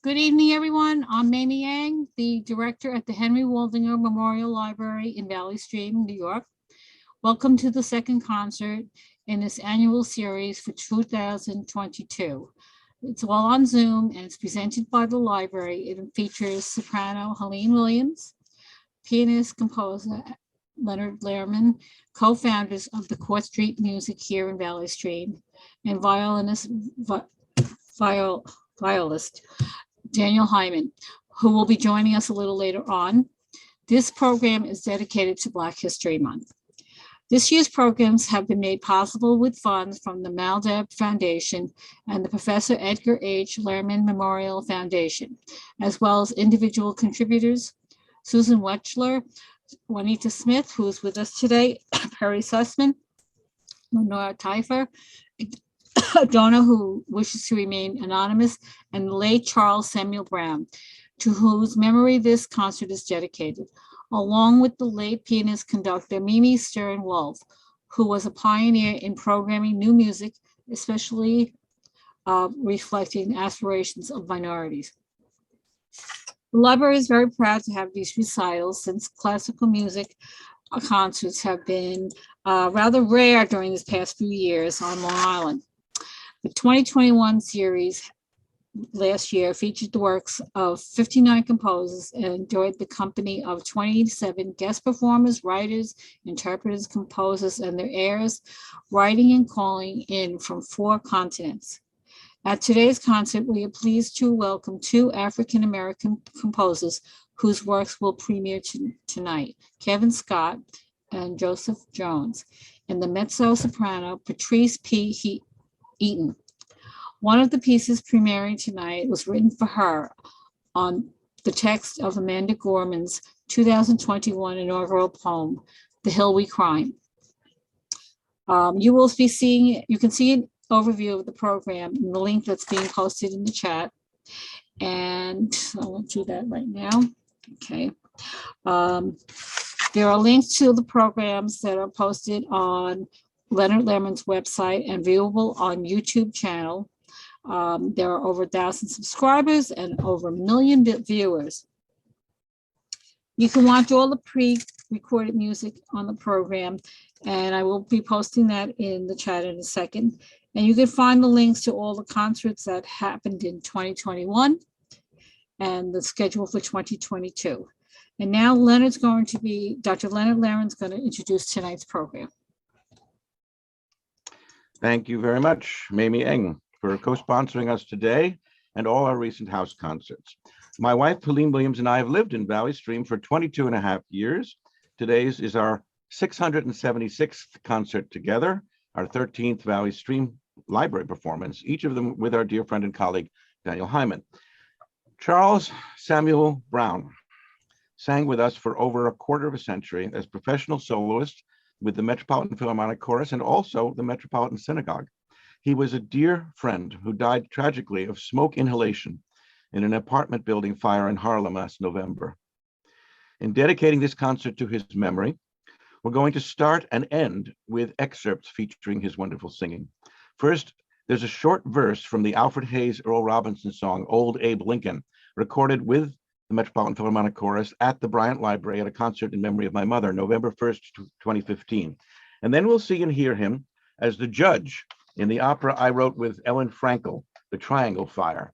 Good evening, everyone. I'm Mamie Yang, the director at the Henry Waldinger Memorial Library in Valley Stream, New York. Welcome to the second concert in this annual series for 2022. It's all on Zoom and it's presented by the library. It features soprano Helene Williams, pianist, composer Leonard Lehrman, co-founders of the Court Street Music here in Valley Stream, and violist Daniel Hyman, who will be joining us a little later on. This program is dedicated to Black History Month. This year's programs have been made possible with funds from the Maldeb Foundation and the Professor Edgar H. Lehrman Memorial Foundation, as well as individual contributors, Susan Wechsler, Juanita Smith, who is with us today, Perry Sussman, Lenore Teifer, Donna, who wishes to remain anonymous, and the late Charles Samuel Brown, to whose memory this concert is dedicated, along with the late pianist conductor Mimi Stern-Wolfe, who was a pioneer in programming new music, especially reflecting aspirations of minorities. The library is very proud to have these recitals since classical music concerts have been rather rare during this past few years on Long Island. The 2021 series last year featured the works of 59 composers and enjoyed the company of 27 guest performers, writers, interpreters, composers, and their heirs, writing and calling in from 4 continents. At today's concert, we are pleased to welcome 2 African-American composers whose works will premiere tonight, Kevin Scott and Joseph Jones, and the Mezzo soprano Patrice P. Eaton. One of the pieces premiering tonight was written for her on the text of Amanda Gorman's 2021 inaugural poem, The Hill We Climb. You can see an overview of the program in the link that's being posted in the chat. And I won't do that right now. Okay. There are links to the programs that are posted on Leonard Lehrman's website and viewable on YouTube channel. There are over 1,000 subscribers and over 1 million viewers. You can watch all the pre-recorded music on the program, and I will be posting that in the chat in a second. And you can find the links to all the concerts that happened in 2021 and the schedule for 2022. And now Dr. Leonard Lehrman's going to introduce tonight's program. Thank you very much, Mamie Eng, for co-sponsoring us today and all our recent house concerts. My wife, Helene Williams, and I have lived in Valley Stream for 22 and a half years. Today's is our 676th concert together, our 13th Valley Stream Library performance, each of them with our dear friend and colleague, Daniel Hyman. Charles Samuel Brown sang with us for over a quarter of a century as professional soloist with the Metropolitan Philharmonic Chorus and also the Metropolitan Synagogue. He was a dear friend who died tragically of smoke inhalation in an apartment building fire in Harlem last November. In dedicating this concert to his memory, we're going to start and end with excerpts featuring his wonderful singing. First, there's a short verse from the Alfred Hayes Earl Robinson song, Old Abe Lincoln, recorded with the Metropolitan Philharmonic Chorus at the Bryant Library at a concert in memory of my mother, November 1st, 2015. And then we'll see and hear him as the judge in the opera I wrote with Ellen Frankel, The Triangle Fire,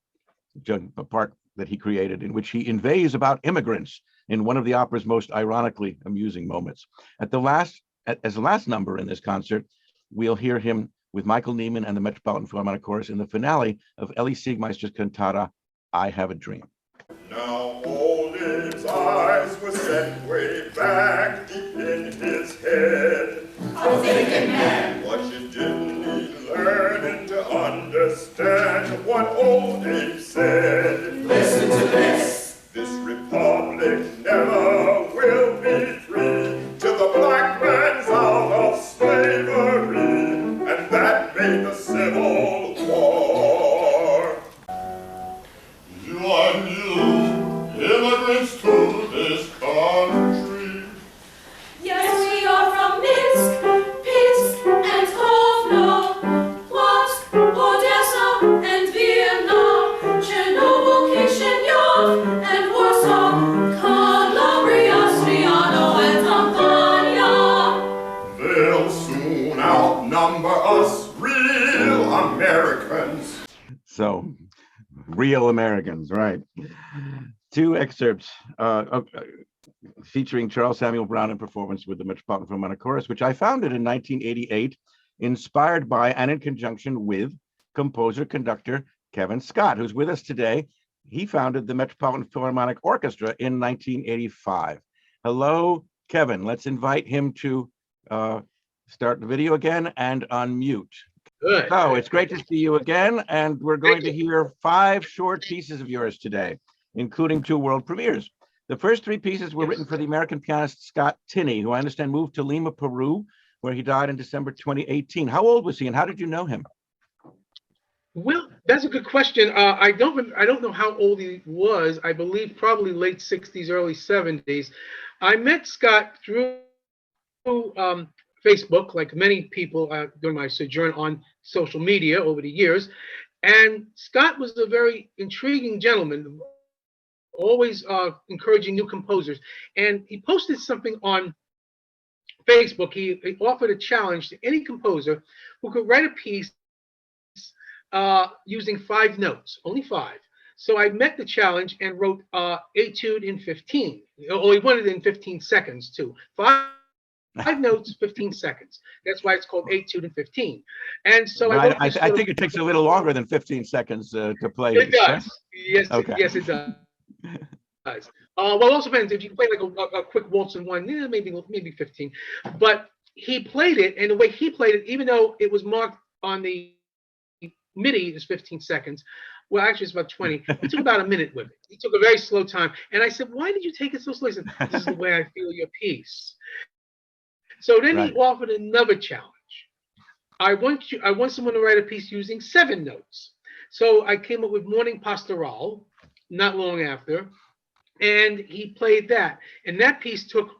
a part that he created in which he inveighs about immigrants in one of the opera's most ironically amusing moments. As the last number in this concert, we'll hear him with Michael Nyman and the Metropolitan Philharmonic Chorus in the finale of Ellie Siegmeister's cantata, I Have a Dream. Now old Abe's eyes were set way back deep in his head. A thinking man. What you didn't need learning to understand what old Abe said. Listen to this. This republic never will be free till the black man's out of slavery, and that made the Civil War. You are new immigrants to this country. Yes, we are from Minsk, Pinsk, and Kovno, Plotzk, Odessa, and Vienna, Chernobyl. Real Americans, right. Two excerpts featuring Charles Samuel Brown in performance with the Metropolitan Philharmonic Chorus, which I founded in 1988, inspired by and in conjunction with composer-conductor Kevin Scott, who's with us today. He founded the Metropolitan Philharmonic Orchestra in 1985. Hello, Kevin. Let's invite him to start the video again and unmute. Good. So it's great to see you again, and we're going to hear 5 short pieces of yours today, including 2 world premieres. The first 3 pieces were written for the American pianist Scott Tinney, who I understand moved to Lima, Peru, where he died in December 2018. How old was he, and how did you know him? Well, that's a good question. I don't know how old he was. I believe probably late 60s, early 70s. I met Scott through Facebook, like many people during my sojourn on social media over the years. And Scott was a very intriguing gentleman, always encouraging new composers. And he posted something on Facebook. He offered a challenge to any composer who could write a piece using 5 notes, only 5. So I met the challenge and wrote Etude in 15. Oh, he wanted it in 15 seconds too. 5 notes, 15 seconds. That's why it's called Etude in 15. And so I think it takes a little longer than 15 seconds to play. It does. Yes, okay. Yes, it does. Well, it also depends. If you play like a quick waltz in one, yeah, maybe 15. But he played it, and the way he played it, even though it was marked on the MIDI is 15 seconds. Well, actually, it's about 20. He took about a minute with it. He took a very slow time. And I said, why did you take it so slow? He said, this is the way I feel your piece. So then he offered another challenge. I want someone to write a piece using 7 notes. So I came up with Morning Pastoral, not long after, and he played that. And that piece took,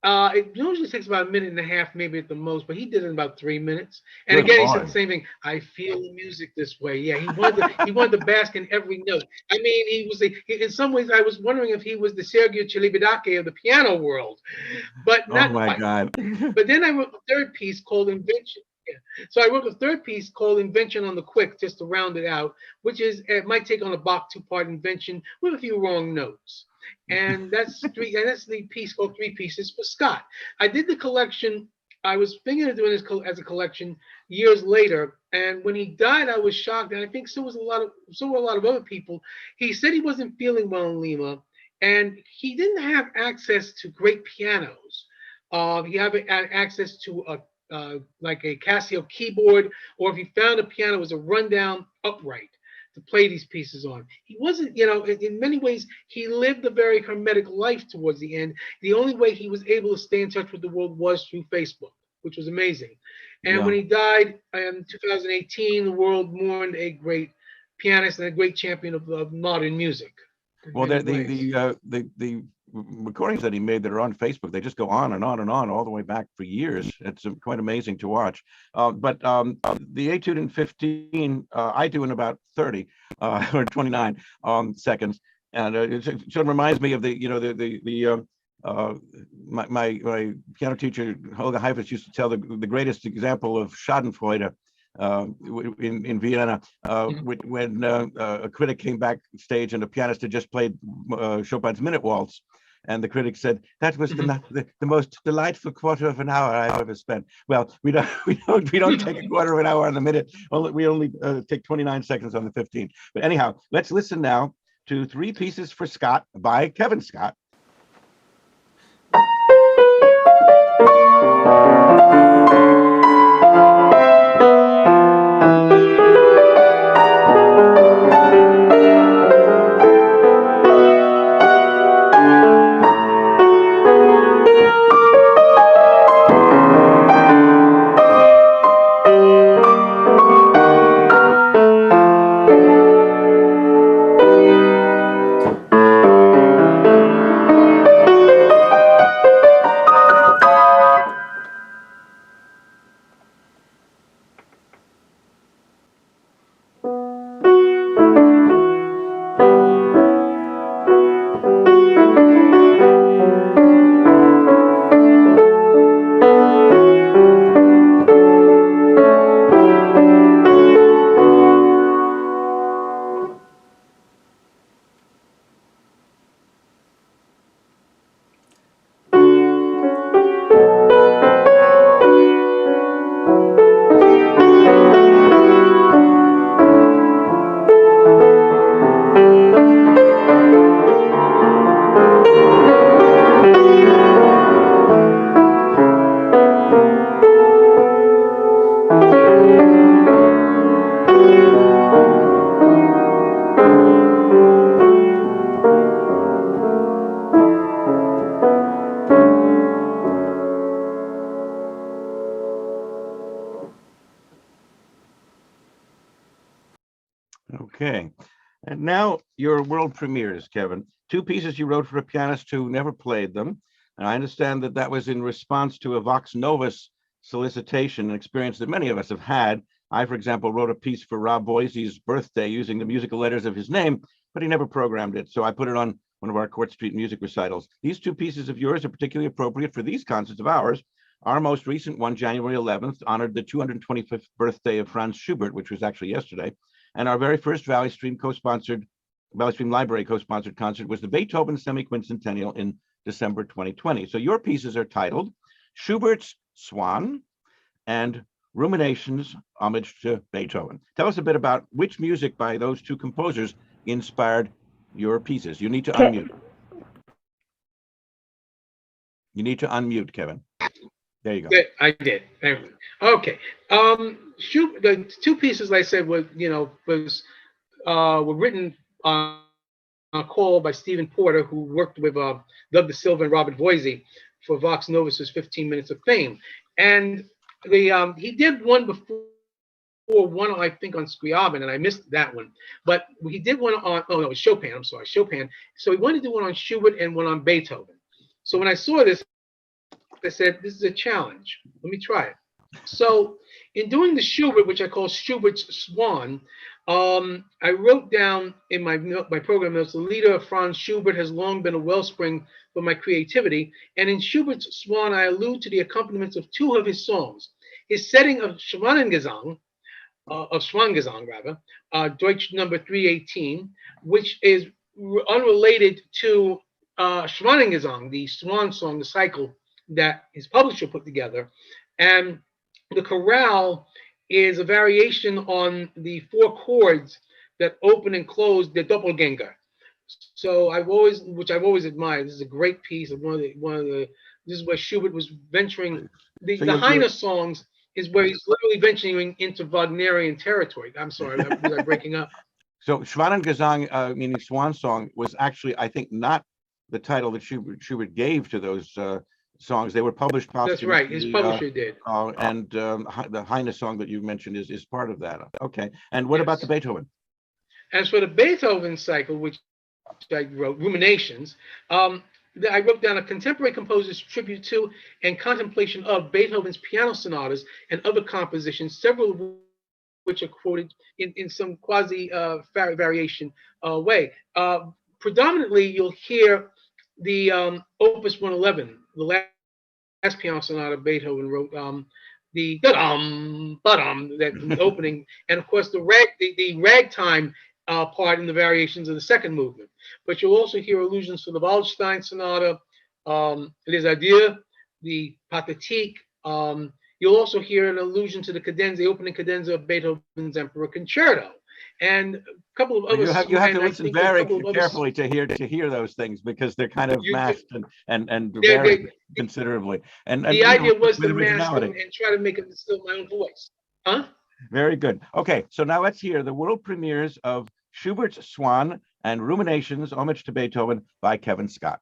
it usually takes about a minute and a half, maybe at the most, but he did it in about 3 minutes. And again, he said the same thing. I feel the music this way. Yeah, he wanted to bask in every note. I mean, he was in some ways, I was wondering if he was the Sergio Celibidache of the piano world, but not my quite. God. But then I wrote a third piece called Invention. Yeah. So I wrote a third piece called Invention on the Quick, just to round it out, which is it might take on a Bach 2-part invention with a few wrong notes. And that's the piece called 3 Pieces for Scott. I did the collection. I was thinking of doing this as a collection years later. And when he died, I was shocked. And I think so were a lot of other people. He said he wasn't feeling well in Lima, and he didn't have access to great pianos. He had access to like a Casio keyboard, or if he found a piano, it was a rundown upright to play these pieces on. He wasn't, in many ways, he lived a very hermetic life towards the end. The only way he was able to stay in touch with the world was through Facebook, which was amazing. And when he died in 2018, the world mourned a great pianist and a great champion of modern music. Well, the recordings that he made that are on Facebook, they just go on and on and on all the way back for years. It's quite amazing to watch. But the Etude in 15, I do in about 30 or 29 seconds, and it sort of reminds me of my piano teacher Holger Heifetz used to tell the greatest example of Schadenfreude in Vienna, when a critic came backstage and a pianist had just played Chopin's Minute Waltz, and the critic said that was the most delightful quarter of an hour I've ever spent. Well, we don't take a quarter of an hour on the minute. We only take 29 seconds on the 15. But anyhow, let's listen now to 3 Pieces for Scott by Kevin Scott. now your world premieres, Kevin. Two pieces you wrote for a pianist who never played them. And I understand that that was in response to a Vox Novus solicitation, an experience that many of us have had. I, for example, wrote a piece for Rob Boise's birthday using the musical letters of his name, but he never programmed it. So I put it on one of our Court Street music recitals. These two pieces of yours are particularly appropriate for these concerts of ours. Our most recent one, January 11th, honored the 225th birthday of Franz Schubert, which was actually yesterday. And our very first Valley Stream Library co-sponsored concert was the Beethoven Semi-Quincentennial in December 2020. So your pieces are titled Schubert's Swan and Ruminations, Homage to Beethoven. Tell us a bit about which music by those two composers inspired your pieces. You need to unmute. You need to unmute, Kevin. There you go. Yeah, I did. Okay. The two pieces, like I said, were written on a call by Stephen Porter, who worked with Doug Da Silva and Robert Voisey for Vox Novus's 15 Minutes of Fame. And he did one before, one I think on Scriabin, and I missed that one. But he did one on, oh no, it was Chopin, I'm sorry, Chopin. So he wanted to do one on Schubert and one on Beethoven. So when I saw this, I said, this is a challenge. Let me try it. So in doing the Schubert, which I call Schubert's Swan, I wrote down in my program notes, the leader of Franz Schubert has long been a wellspring for my creativity. And in Schubert's Swan, I allude to the accompaniments of two of his songs. His setting of Schwanengesang, Deutsch number 318, which is unrelated to Schwanengesang, the Swan song, the cycle that his publisher put together. And the chorale is a variation on the four chords that open and close the Doppelgänger. So I've always admired. This is a great piece of this is where Schubert was venturing. The Heine songs is where he's literally venturing into Wagnerian territory. I'm sorry, was I breaking up? So Schwanengesang, meaning Swan Song, was actually, I think, not the title that Schubert gave to those songs. They were published posthumously. That's right. His publisher did. And the Heine song that you mentioned is part of that. Okay. And what about the Beethoven? As for the Beethoven cycle, which I wrote, Ruminations, I wrote down a contemporary composer's tribute to and contemplation of Beethoven's piano sonatas and other compositions, several of which are quoted in some quasi variation way. Predominantly, you'll hear the Opus 111, the last piano sonata Beethoven wrote, the da-dum, ba-dum, that opening, and of course the ragtime part in the variations of the second movement. But you'll also hear allusions to the Waldstein Sonata, Les Adieux, the Pathétique. You'll also hear an allusion to the cadenza, the opening cadenza of Beethoven's Emperor Concerto, and a couple of other. You have to listen very carefully to hear those things, because they're kind of masked and vary considerably. And the idea was to mask and try to make it still my own voice. Huh? Very good. Okay, so now let's hear the world premieres of Schubert's Swan and Ruminations, Homage to Beethoven by Kevin Scott.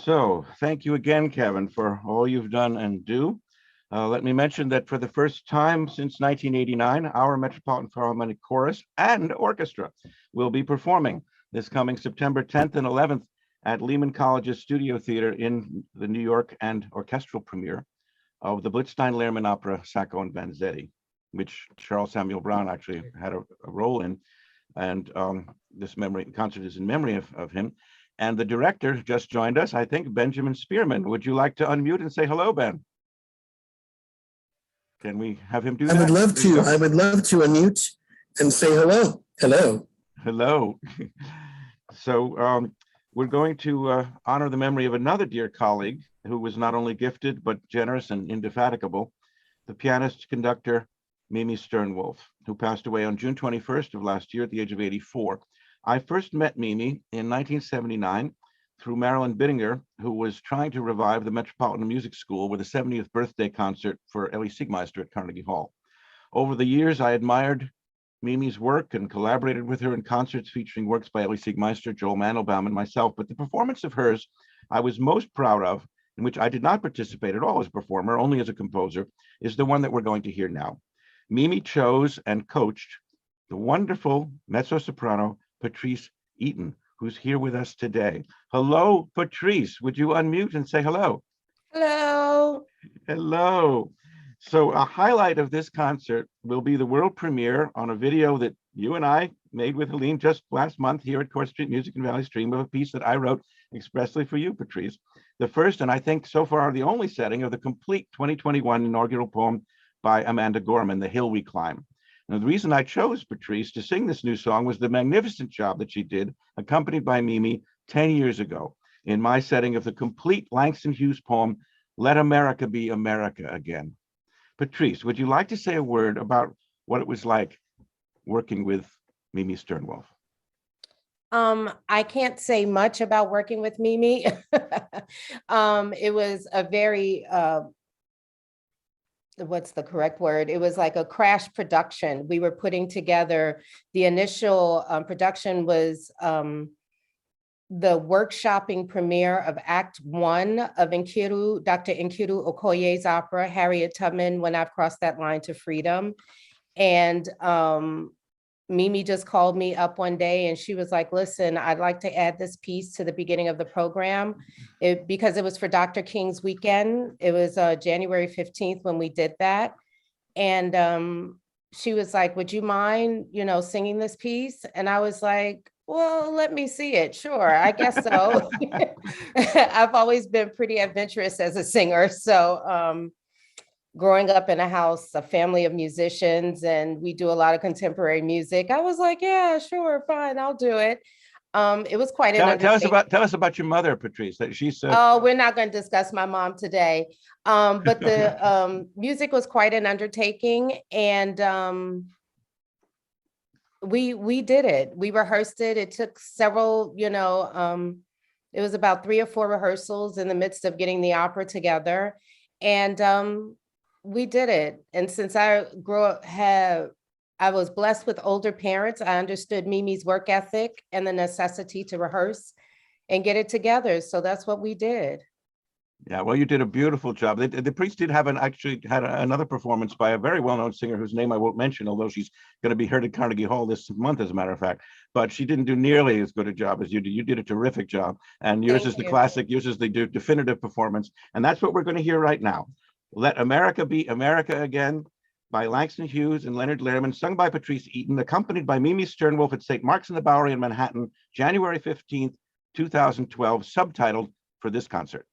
So thank you again, Kevin, for all you've done and do. Let me mention that for the first time since 1989, our Metropolitan Philharmonic Chorus and Orchestra will be performing this coming September 10th and 11th at Lehman College's Studio Theater in the New York and orchestral premiere of the Blitzstein-Lehrman opera Sacco and Vanzetti, which Charles Samuel Brown actually had a role in. And this concert is in memory of him. And the director just joined us, I think, Benjamin Spearman. Would you like to unmute and say hello, Ben? Can we have him do that? I would love to. I would love to unmute and say hello. Hello. Hello. So we're going to honor the memory of another dear colleague who was not only gifted, but generous and indefatigable, the pianist conductor Mimi Stern-Wolfe, who passed away on June 21st of last year at the age of 84. I first met Mimi in 1979 through Marilyn Bittinger, who was trying to revive the Metropolitan Music School with a 70th birthday concert for Ellie Siegmeister at Carnegie Hall. Over the years, I admired Mimi's work and collaborated with her in concerts featuring works by Ellie Siegmeister, Joel Mandelbaum, and myself. But the performance of hers I was most proud of, in which I did not participate at all as a performer, only as a composer, is the one that we're going to hear now. Mimi chose and coached the wonderful mezzo-soprano Patrice Eaton, who's here with us today. Hello, Patrice. Would you unmute and say hello? Hello. Hello. So a highlight of this concert will be the world premiere on a video that you and I made with Helene just last month here at Court Street Music and Valley Stream of a piece that I wrote expressly for you, Patrice. The first, and I think so far the only setting of the complete 2021 inaugural poem by Amanda Gorman, The Hill We Climb. Now, the reason I chose Patrice to sing this new song was the magnificent job that she did, accompanied by Mimi 10 years ago in my setting of the complete Langston Hughes poem, Let America Be America Again. Patrice, would you like to say a word about what it was like working with Mimi Stern-Wolfe? I can't say much about working with Mimi. It was a very, what's the correct word? It was like a crash production. We were putting together, the initial production was the workshopping premiere of Act 1 of Nkiru, Dr. Nkiru Okoye's opera, Harriet Tubman, When I've Crossed That Line to Freedom. And Mimi just called me up one day and she was like, listen, I'd like to add this piece to the beginning of the program because it was for Dr. King's weekend. It was January 15th when we did that. And she was like, would you mind, singing this piece? And I was like, well, let me see it. Sure, I guess so. I've always been pretty adventurous as a singer. So growing up in a house, a family of musicians, and we do a lot of contemporary music, I was like, yeah, sure, fine, I'll do it. It was quite an undertaking. Tell us about your mother, Patrice. That she's Oh, we're not going to discuss my mom today. But the music was quite an undertaking, and we did it. We rehearsed it. It took several, it was about 3 or 4 rehearsals in the midst of getting the opera together, and we did it. And since I I was blessed with older parents, I understood Mimi's work ethic and the necessity to rehearse and get it together. So that's what we did. Yeah, well, you did a beautiful job. The priest did have another performance by a very well-known singer whose name I won't mention, although she's going to be heard at Carnegie Hall this month, as a matter of fact. But she didn't do nearly as good a job as you did. You did a terrific job, and yours is the classic, yours is the definitive performance, and that's what we're going to hear right now. Let America Be America Again by Langston Hughes and Leonard Lehrman, sung by Patrice Eaton, accompanied by Mimi Stern-Wolfe at St. Mark's in the Bowery in Manhattan, January 15th, 2012, subtitled for this concert.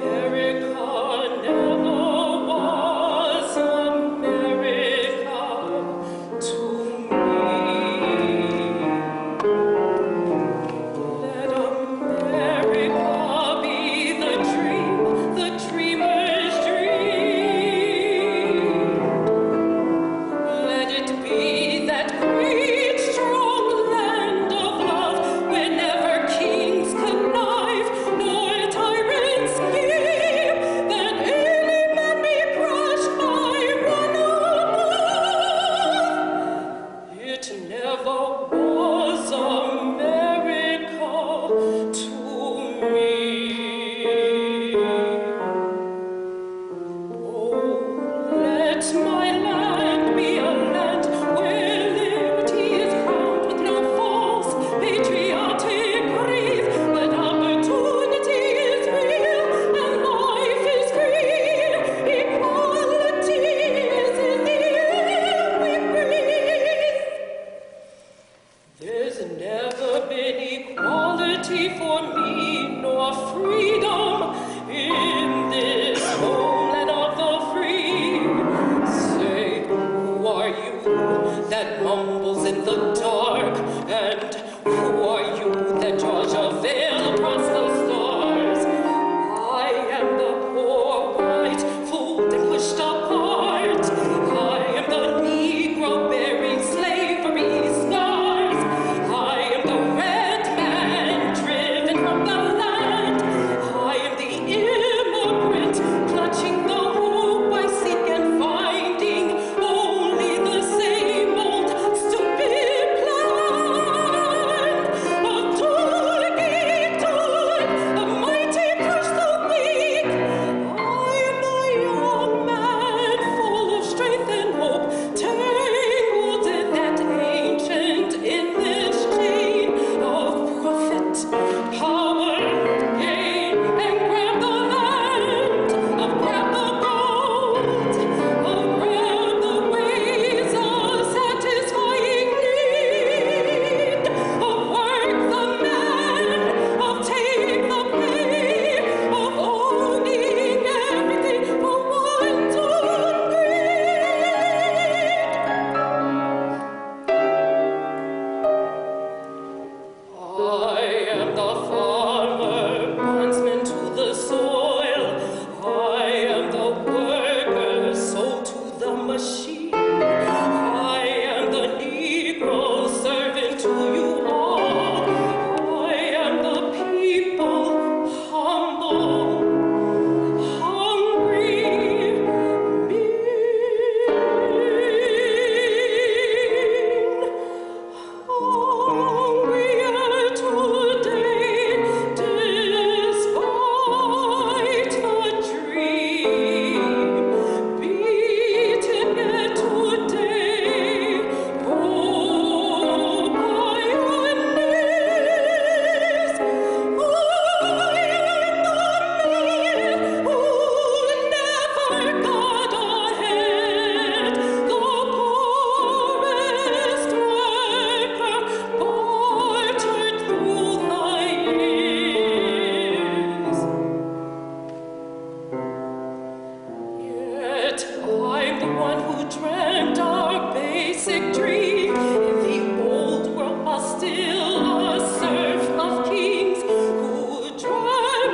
America.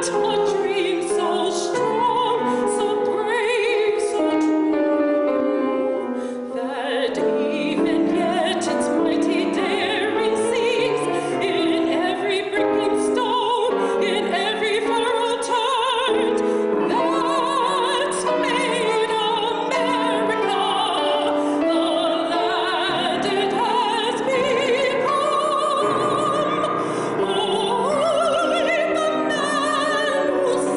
Only the man who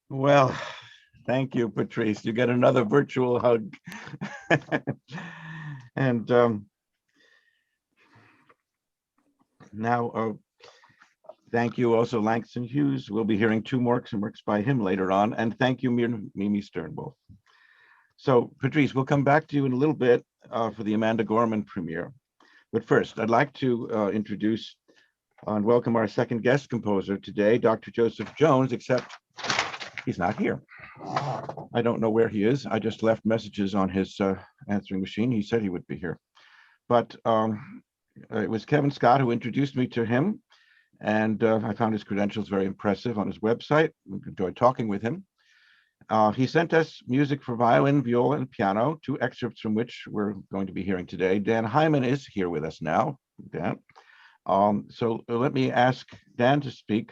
Well, thank you, Patrice. You get another virtual hug. And now, thank you also, Langston Hughes. We'll be hearing two more works by him later on. And thank you, Mimi Stern-Wolfe. So, Patrice, we'll come back to you in a little bit for the Amanda Gorman premiere. But first, I'd like to introduce and welcome our second guest composer today, Dr. Joseph Jones, except he's not here. I don't know where he is. I just left messages on his answering machine. He said he would be here. But it was Kevin Scott who introduced me to him, and I found his credentials very impressive on his website. We enjoyed talking with him. He sent us music for violin, viola, and piano, two excerpts from which we're going to be hearing today. Dan Hyman is here with us now. Dan. So let me ask Dan to speak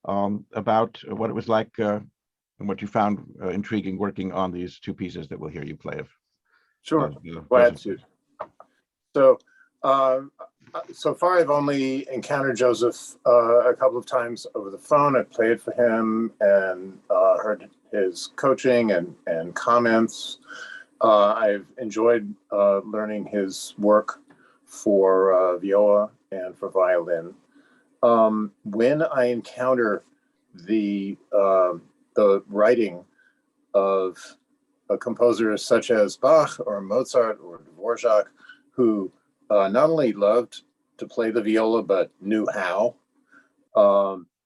about what it was like and what you found intriguing working on these two pieces that we'll hear you play. Sure, glad to. So, so far I've only encountered Joseph a couple of times over the phone. I played for him and heard his coaching and comments. I've enjoyed learning his work for viola and for violin. When I encounter the writing of a composer such as Bach or Mozart or Dvorak, who not only loved to play the viola but knew how,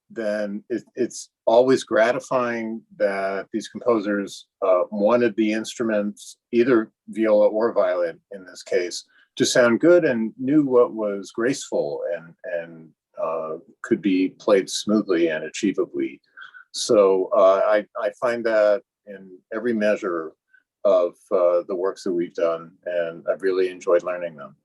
then it's always gratifying that these composers wanted the instruments, either viola or violin in this case, to sound good and knew what was graceful and could be played smoothly and achievably. So I find that in every measure of the works that we've done, and I've really enjoyed learning them.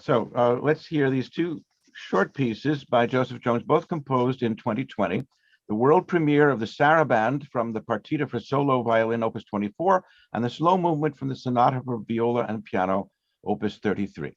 So let's hear these two short pieces by Joseph Jones, both composed in 2020. The world premiere of the Saraband from the Partita for Solo Violin, Opus 24, and the slow movement from the Sonata for Viola and Piano, Opus 33.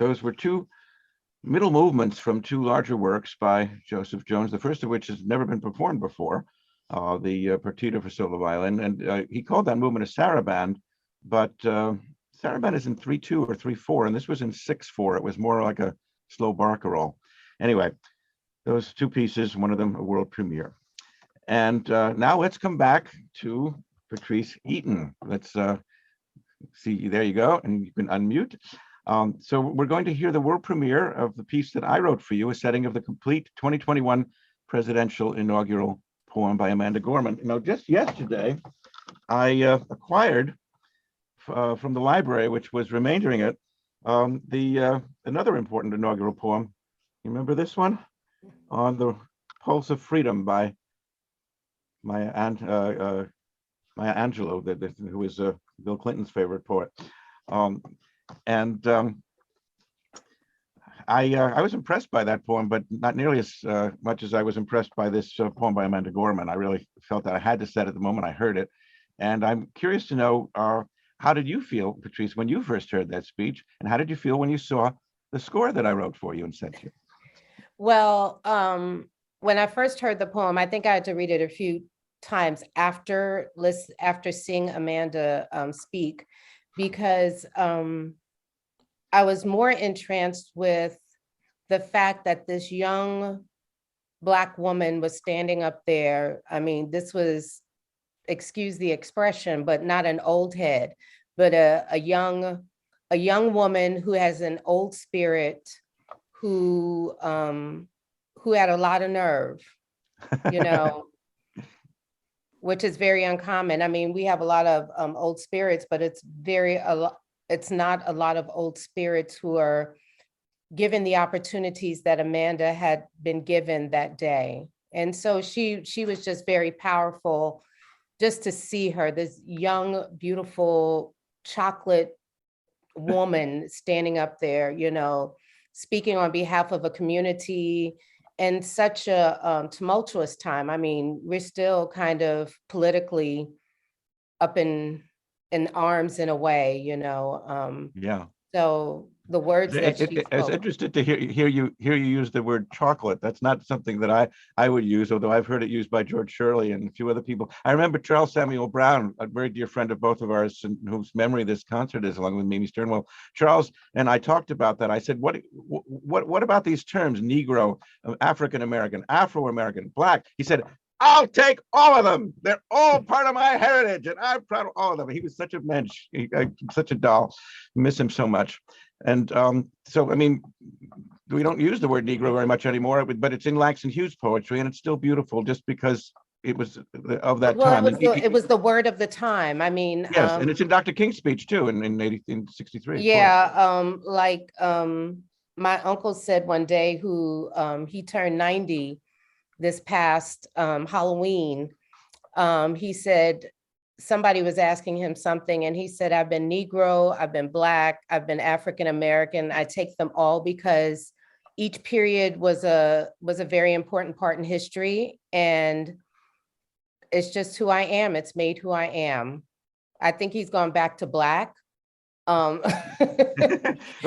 those were two middle movements from two larger works by Joseph Jones, the first of which has never been performed before, the Partita for solo violin. And he called that movement a saraband, but saraband is in 3/2 or 3/4, and this was in 6/4. It was more like a slow barcarolle. Anyway, those two pieces, one of them a world premiere. And now let's come back to Patrice Eaton. Let's see, there you go, and you can unmute. So we're going to hear the world premiere of the piece that I wrote for you, a setting of the complete 2021 presidential inaugural poem by Amanda Gorman. You know, just yesterday, I acquired from the library, which was remaindering it, another important inaugural poem. You remember this one? On the Pulse of Freedom by Maya Angelou, who is Bill Clinton's favorite poet. I was impressed by that poem, but not nearly as much as I was impressed by this poem by Amanda Gorman. I really felt that I had to set it the moment I heard it. And I'm curious to know, how did you feel, Patrice, when you first heard that speech? And how did you feel when you saw the score that I wrote for you and sent you? Well, when I first heard the poem, I think I had to read it a few times after seeing Amanda speak, because I was more entranced with the fact that this young Black woman was standing up there. I mean, this was, excuse the expression, but not an old head, but a young woman who has an old spirit, who had a lot of nerve, you know, which is very uncommon. I mean, we have a lot of old spirits, but it's not a lot of old spirits who are given the opportunities that Amanda had been given that day. And so she was just very powerful, just to see her, this young, beautiful chocolate woman standing up there, you know, speaking on behalf of a community in such a tumultuous time. I mean, we're still kind of politically up in arms in a way, you know. Yeah. So the words that she I was spoke. interested to hear you use the word chocolate. That's not something that I would use, although I've heard it used by George Shirley and a few other people. I remember Charles Samuel Brown, a very dear friend of both of ours, and whose memory this concert is, along with Mimi Stern-Wolfe. Charles and I talked about that. I said, what about these terms, Negro, African American, Afro-American, Black? He said, I'll take all of them. They're all part of my heritage, and I'm proud of all of them. He was such a mensch, such a doll. Miss him so much. And so, I mean, we don't use the word Negro very much anymore, but it's in Langston Hughes' poetry, and it's still beautiful just because it was of that time. It was the word of the time. I mean, yes, and it's in Dr. King's speech too, in 1863. Yeah, my uncle said one day, who he turned 90 this past Halloween. He said, somebody was asking him something, and he said, I've been Negro, I've been Black, I've been African American. I take them all because each period was a very important part in history, and it's just who I am. It's made who I am. I think he's gone back to Black. Well,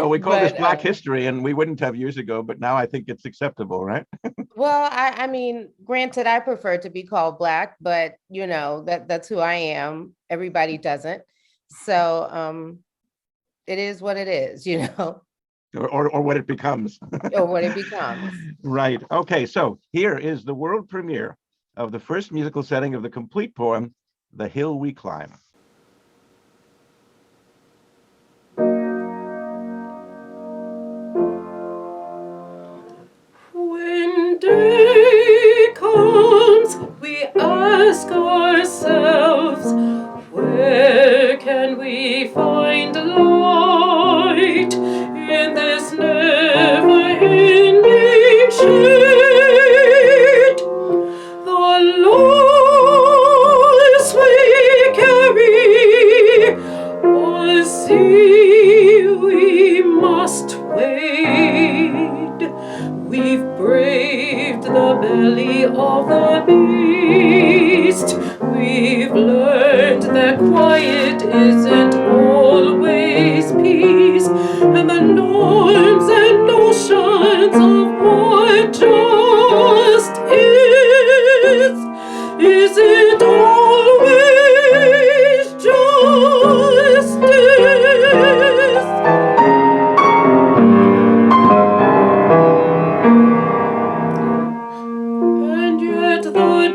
we call this Black history, and we wouldn't have years ago, but now I think it's acceptable, right? Well, I mean, granted, I prefer to be called Black, but you know, that's who I am. Everybody doesn't. So it is what it is, you know. Or what it becomes. Or what it becomes. Right. Okay, so here is the world premiere of the first musical setting of the complete poem, The Hill We Climb. When day comes, we ask ourselves, where can we find light in this never-ending shade? The loss we carry, or sea we must wade. We've braved the belly of the beast. We've learned that quiet isn't always peace, and the north is it always justice? And yet the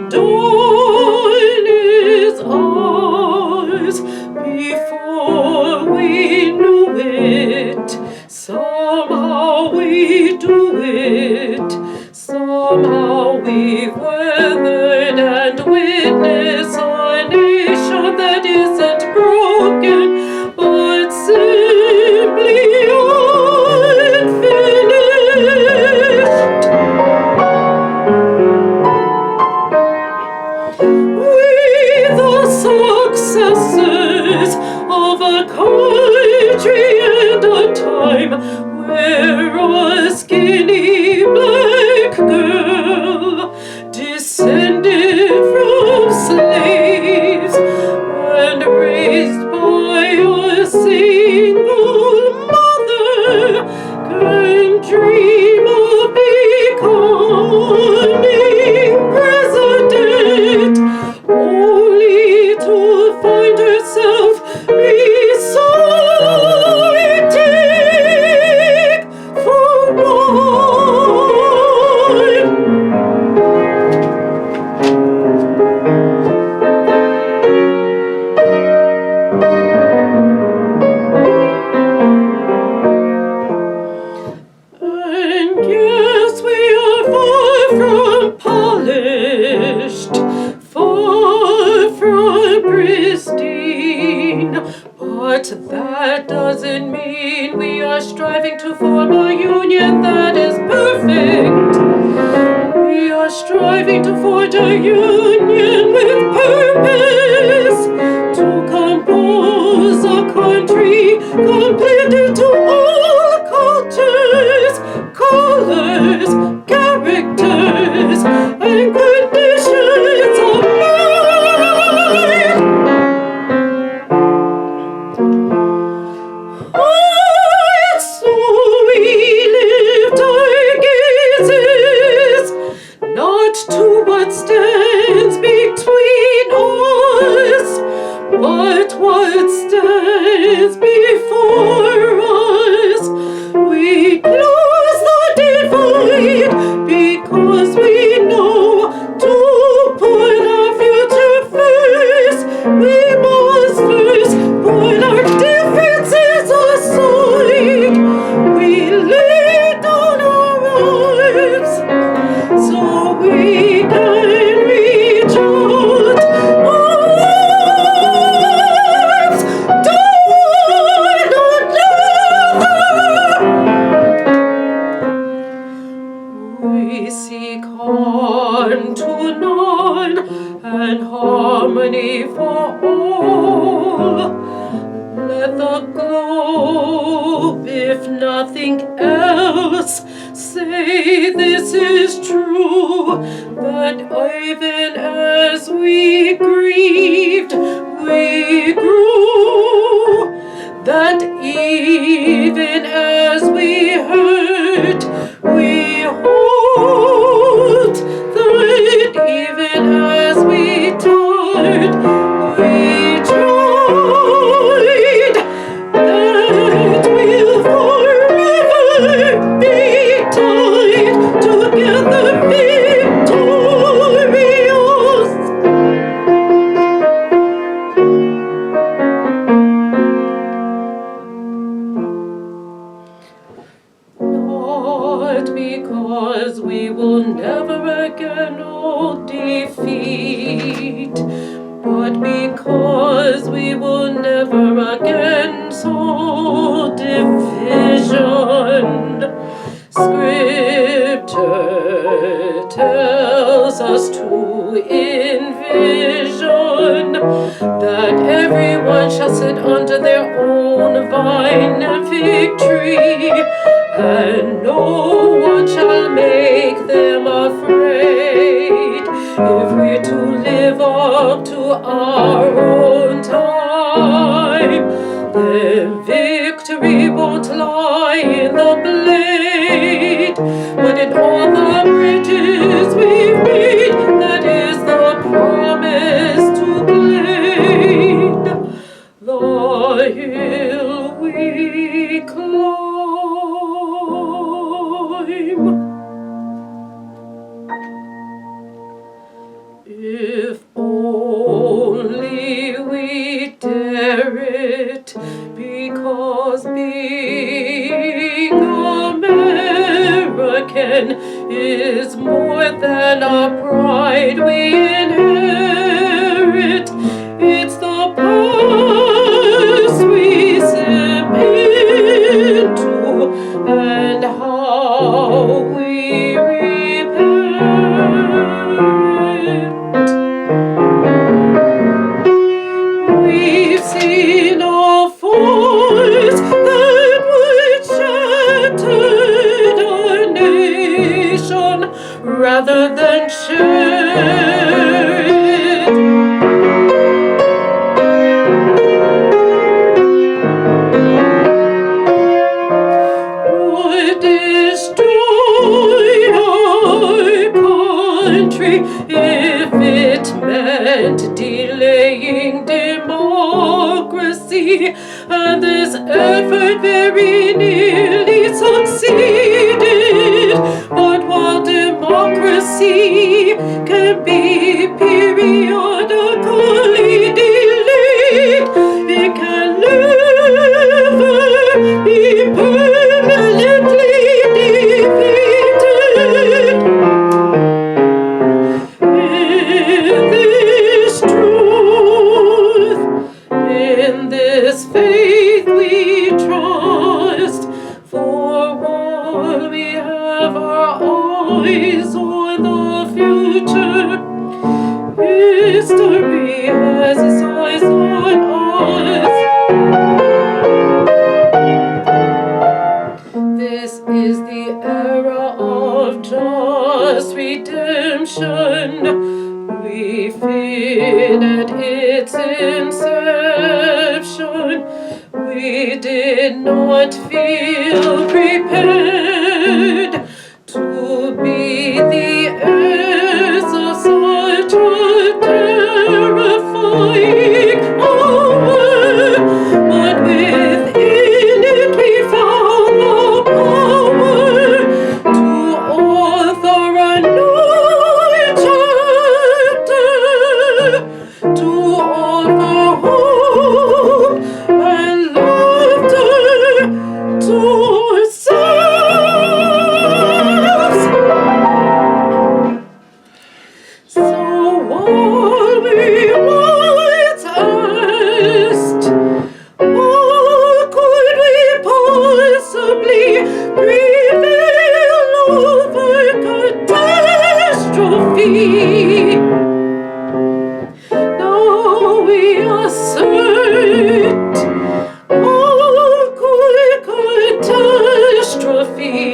dawn is ours before we knew it. Somehow we do it. Somehow we've weathered and witnessed a nation that isn't broken, but simply unfinished. We, the successors of a country and a time where a skinny black girl descended from slaves and raised by a single mother can dream of becoming president, only to find herself reciting for one. And yes, we are far from polished, far from pristine, but that doesn't mean we are striving to form a union that is perfect. We are striving to forge a union with purpose, to compose a country completed to all cultures, colors, characters, and conditions of life. Oh, so we lift our gazes not to what stands between us, but what stands before us. We close the divide because we know to put our future first. We must first put our differences aside. We lay down our arms so we can reach out our arms to one another. We seek harm to none and harmony for all. Let the globe, if nothing else, say this is true, that even as we grieved, we grew, that even as we hurt, we hold, that even as we tired, we tried, that we'll forever be tied together victorious. Not because we will never again know defeat, but because we will never again sow division. Scripture tells us to envision that everyone shall sit under their own vine and fig tree, and no one shall make them afraid. If we're to live up to our own time, then victory won't lie in the blade, but in all the bridges we've made. That is the promise and delaying democracy, and this effort very nearly succeeded. But while democracy can be periodically delayed, it can never be permanently defeated. In this truth, in this faith we trust, for all we have our eyes on the future. History has its eyes on us. This is the era of just redemption. We feared at its inception. We did not feel prepared to be the heirs of such a terrifying hour. But within it we found the power to author a new chapter, to offer hope and laughter to ourselves. So while we once asked, how could we possibly prevail over catastrophe? Now we assert, how could catastrophe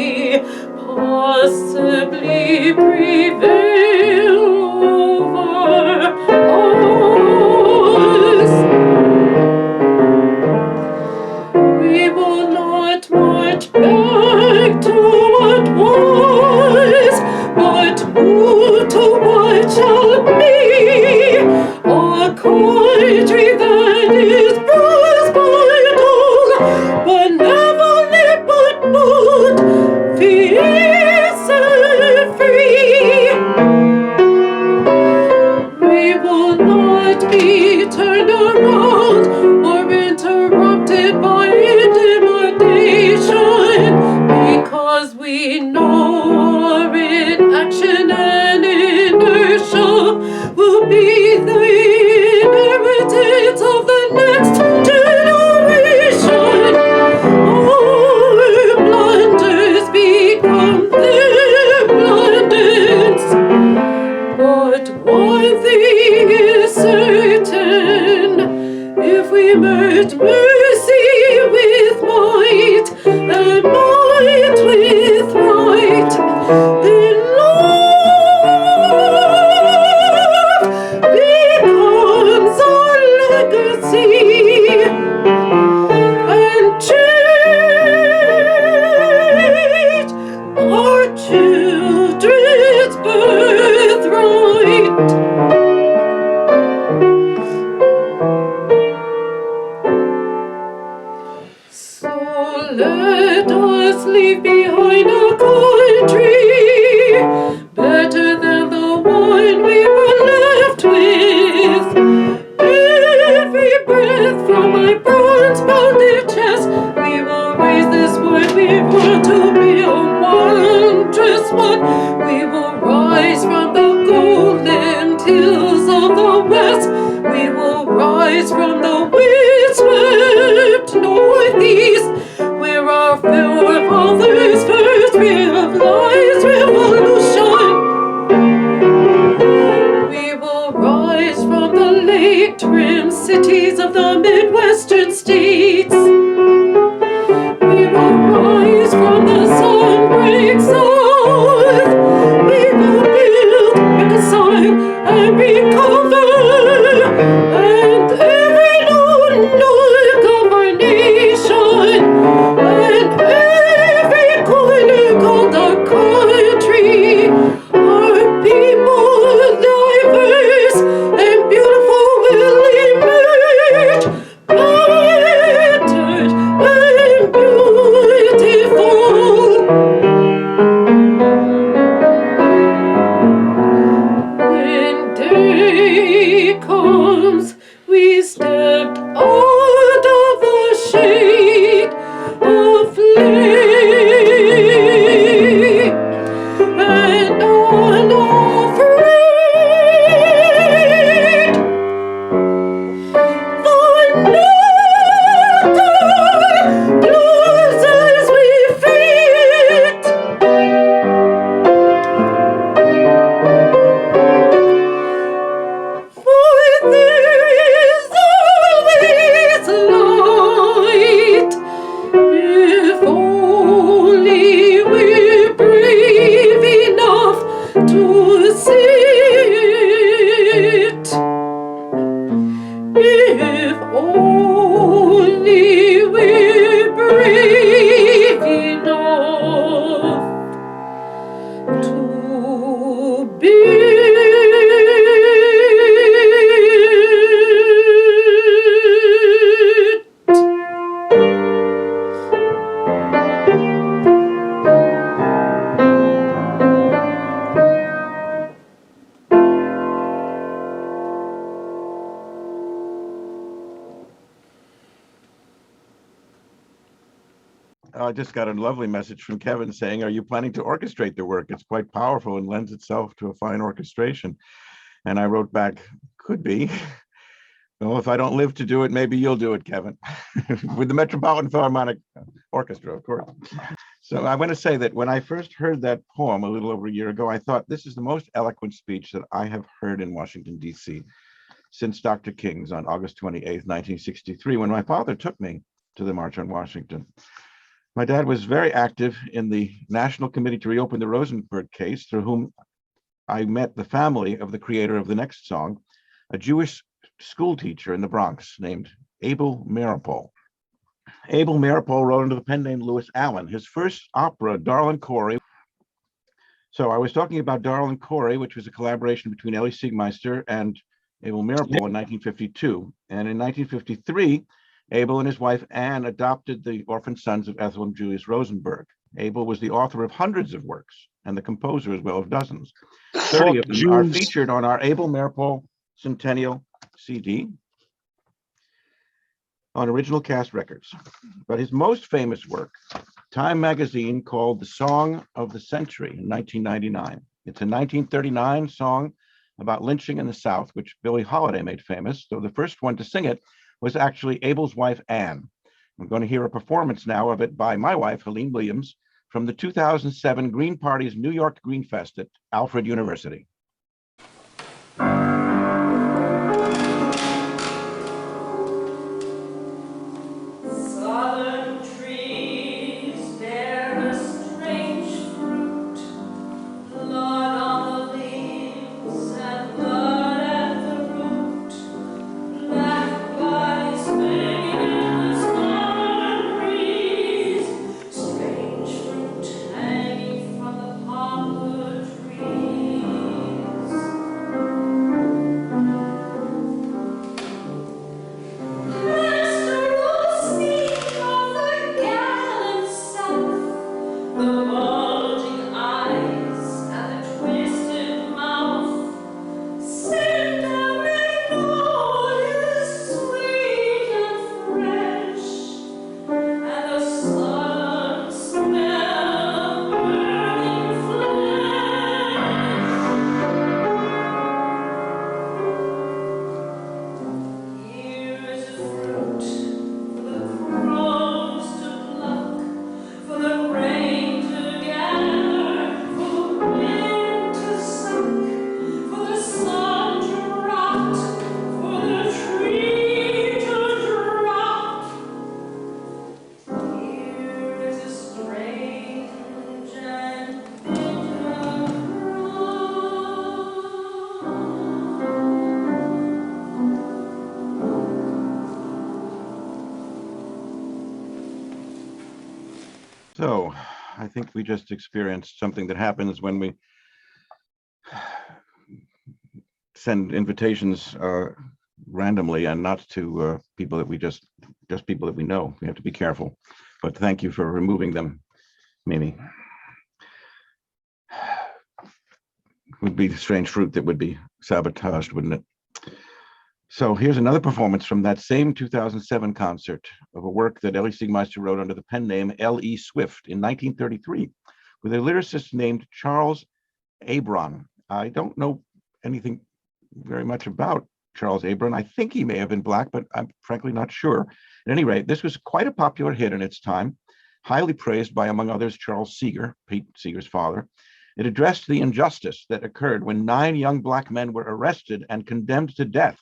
possibly prevail over us? We will not march back to what was, but move to what shall be. A country that is prosperous, benevolent but bold, fierce and free. We will not be turned around or interrupted by intimidation, because we know our inaction and inertia will be the inheritance of the next generation. Our blunders become their blunders. But one thing is certain, if we merge mercy with might, and might with right, then love becomes our legacy, and change our children's birthright. So let us leave behind a country better than the one we were left with. Every breath from my bronze-bounded chest, we will raise this word. We want to be a wondrous one. We will rise from the golden hills of the west. We will rise from the wind-swept northeast, where our forefathers first realized revolution. We will rise from the lake-rimmed cities of the Midwestern states. We will rise from the sun-baked south. We will build, reconcile, and recover, and every nook of our nation, and every corner called our country, our people diverse and beautiful. I just got a lovely message from Kevin saying, are you planning to orchestrate the work? It's quite powerful and lends itself to a fine orchestration. And I wrote back, could be. Well, if I don't live to do it, maybe you'll do it, Kevin, with the Metropolitan Philharmonic Orchestra, of course. So I want to say that when I first heard that poem a little over a year ago, I thought this is the most eloquent speech that I have heard in Washington, D.C. since Dr. King's on August 28th, 1963, when my father took me to the March on Washington. My dad was very active in the National Committee to Reopen the Rosenberg case, through whom I met the family of the creator of the next song, a Jewish school teacher in the Bronx named Abe Lincoln. Abe Lincoln wrote under the pen name Lewis Allen. His first opera, Darlin' Corey. So I was talking about Darlin' Corey, which was a collaboration between Elie Siegmeister and Abe Lincoln in 1952. And in 1953, Abel and his wife Anne adopted the orphan sons of Ethel and Julius Rosenberg. Abel was the author of hundreds of works and the composer as well of dozens. 30 of them are featured on our Abel Lincoln Centennial CD on Original Cast Records. But his most famous work, Time magazine called The Song of the Century in 1999. It's a 1939 song about lynching in the South, which Billie Holiday made famous, though the first one to sing it was actually Abel's wife, Anne. We're going to hear a performance now of it by my wife, Helene Williams, from the 2007 Green Party's New York Green Fest at Alfred University. So I think we just experienced something that happens when we send invitations randomly and not to people that we just people that we know. We have to be careful, but thank you for removing them, Mimi. Would be strange fruit that would be sabotaged, wouldn't it? So here's another performance from that same 2007 concert of a work that Elie Siegmeister wrote under the pen name L.E. Swift in 1933 with a lyricist named Charles Abron. I don't know anything very much about Charles Abron. I think he may have been Black, but I'm frankly not sure. At any rate, this was quite a popular hit in its time, highly praised by, among others, Charles Siegel, Pete Seeger's father. It addressed the injustice that occurred when 9 young Black men were arrested and condemned to death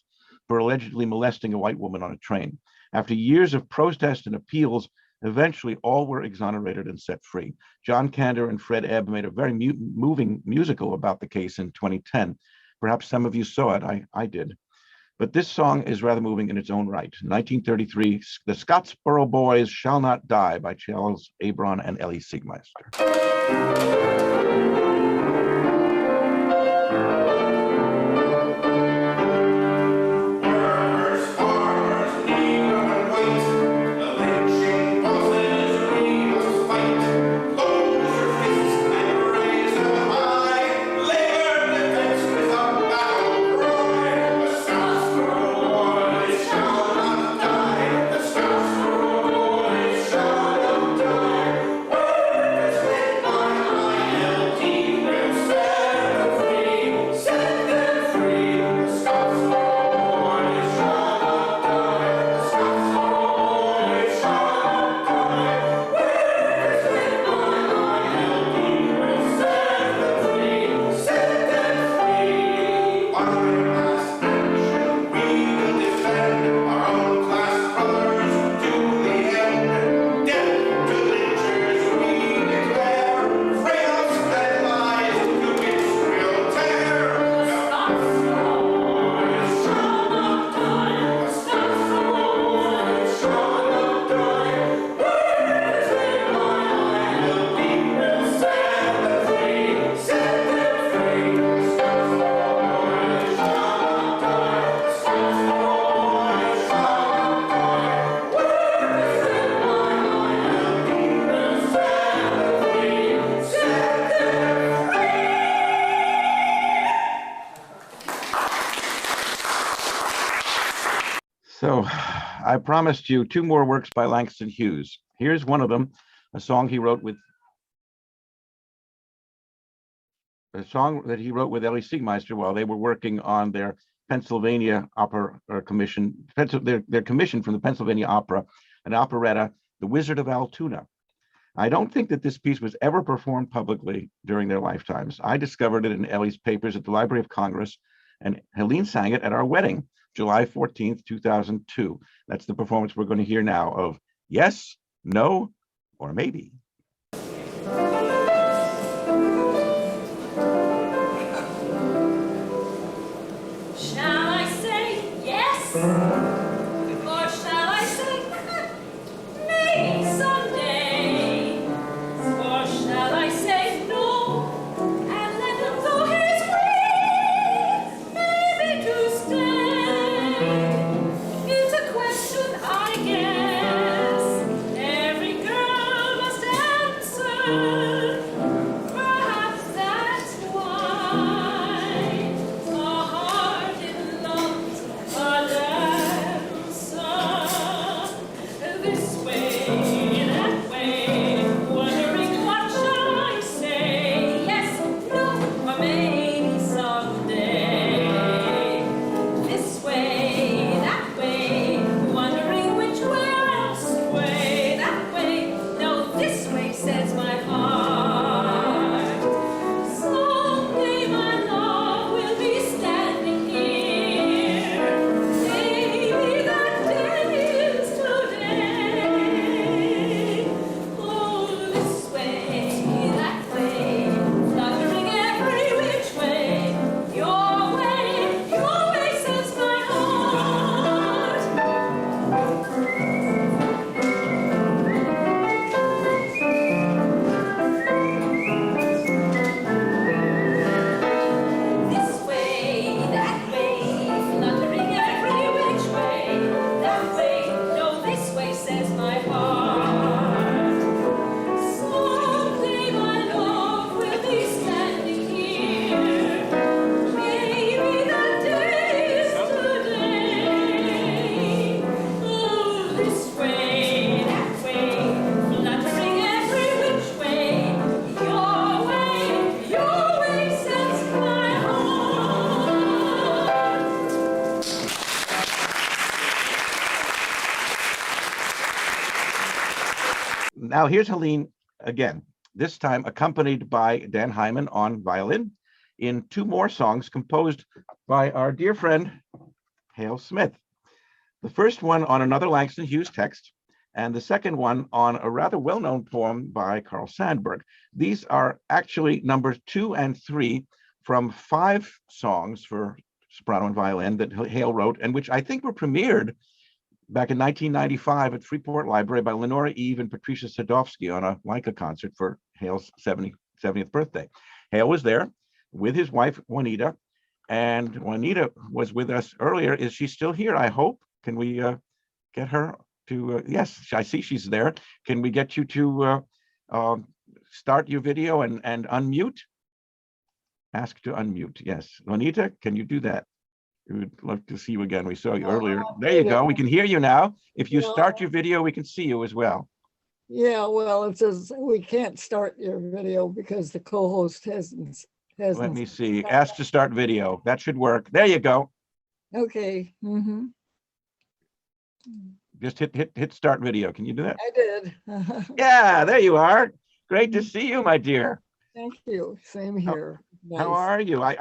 for allegedly molesting a white woman on a train. After years of protest and appeals, eventually all were exonerated and set free. John Kander and Fred Ebb made a very moving musical about the case in 2010. Perhaps some of you saw it, I did. But this song is rather moving in its own right. 1933, The Scottsboro Boys Shall Not Die by Charles Abron and Elie Siegmeister. Die. So I promised you two more works by Langston Hughes. Here's one of them, a song he wrote with Ellie Siegmeister while they were working on their Pennsylvania Opera Commission, their commission from the Pennsylvania Opera, an operetta, The Wizard of Altoona. I don't think that this piece was ever performed publicly during their lifetimes. I discovered it in Ellie's papers at the Library of Congress, and Helene sang it at our wedding, July 14th, 2002. That's the performance we're going to hear now of Yes, No, or Maybe. Shall I say yes? Or shall I say maybe someday? Or shall I say no and let him go his way? Maybe to stay. It's a question, I guess, every girl must answer. Perhaps that's why a heart in love's a dancer. This way, that way, wondering what shall I say? Yes, no, or maybe someday. This way, that way, wondering which way or else way. That way, no, this way, says my heart. Someday my love will be standing here. Maybe that day is today. Oh, this way, that way, fluttering every which way. Your way, says my heart. This way, that way, fluttering every which way. That way, no, this way, says my heart. Someday my love will be standing here. Maybe that day is today. Oh, this way, that way, fluttering every which way. Your way, says my heart. Now here's Helene again, this time accompanied by Dan Hyman on violin in two more songs composed by our dear friend, Hale Smith. The first one on another Langston Hughes text, and the second one on a rather well-known poem by Carl Sandburg. These are actually numbers 2 and 3 from 5 songs for soprano and violin that Hale wrote, and which I think were premiered back in 1995 at Freeport Library by Lenora Eve and Patricia Sadowski on a Leica concert for Hale's 70th birthday. Hale was there with his wife, Juanita, and Juanita was with us earlier. Is she still here? I hope. Can we get her to, yes, I see she's there. Can we get you to start your video and unmute? Ask to unmute, yes. Juanita, can you do that? We would love to see you again. We saw you earlier. There you go. We can hear you now. If you start your video, we can see you as well. Yeah, well, it says we can't start your video because the co-host hasn't. Let me see. Ask to start video. That should work. There you go. Okay. Mm-hmm. Just hit start video. Can you do that? I did. Yeah, there you are. Great to see you, my dear. Thank you. Same here. How are you? I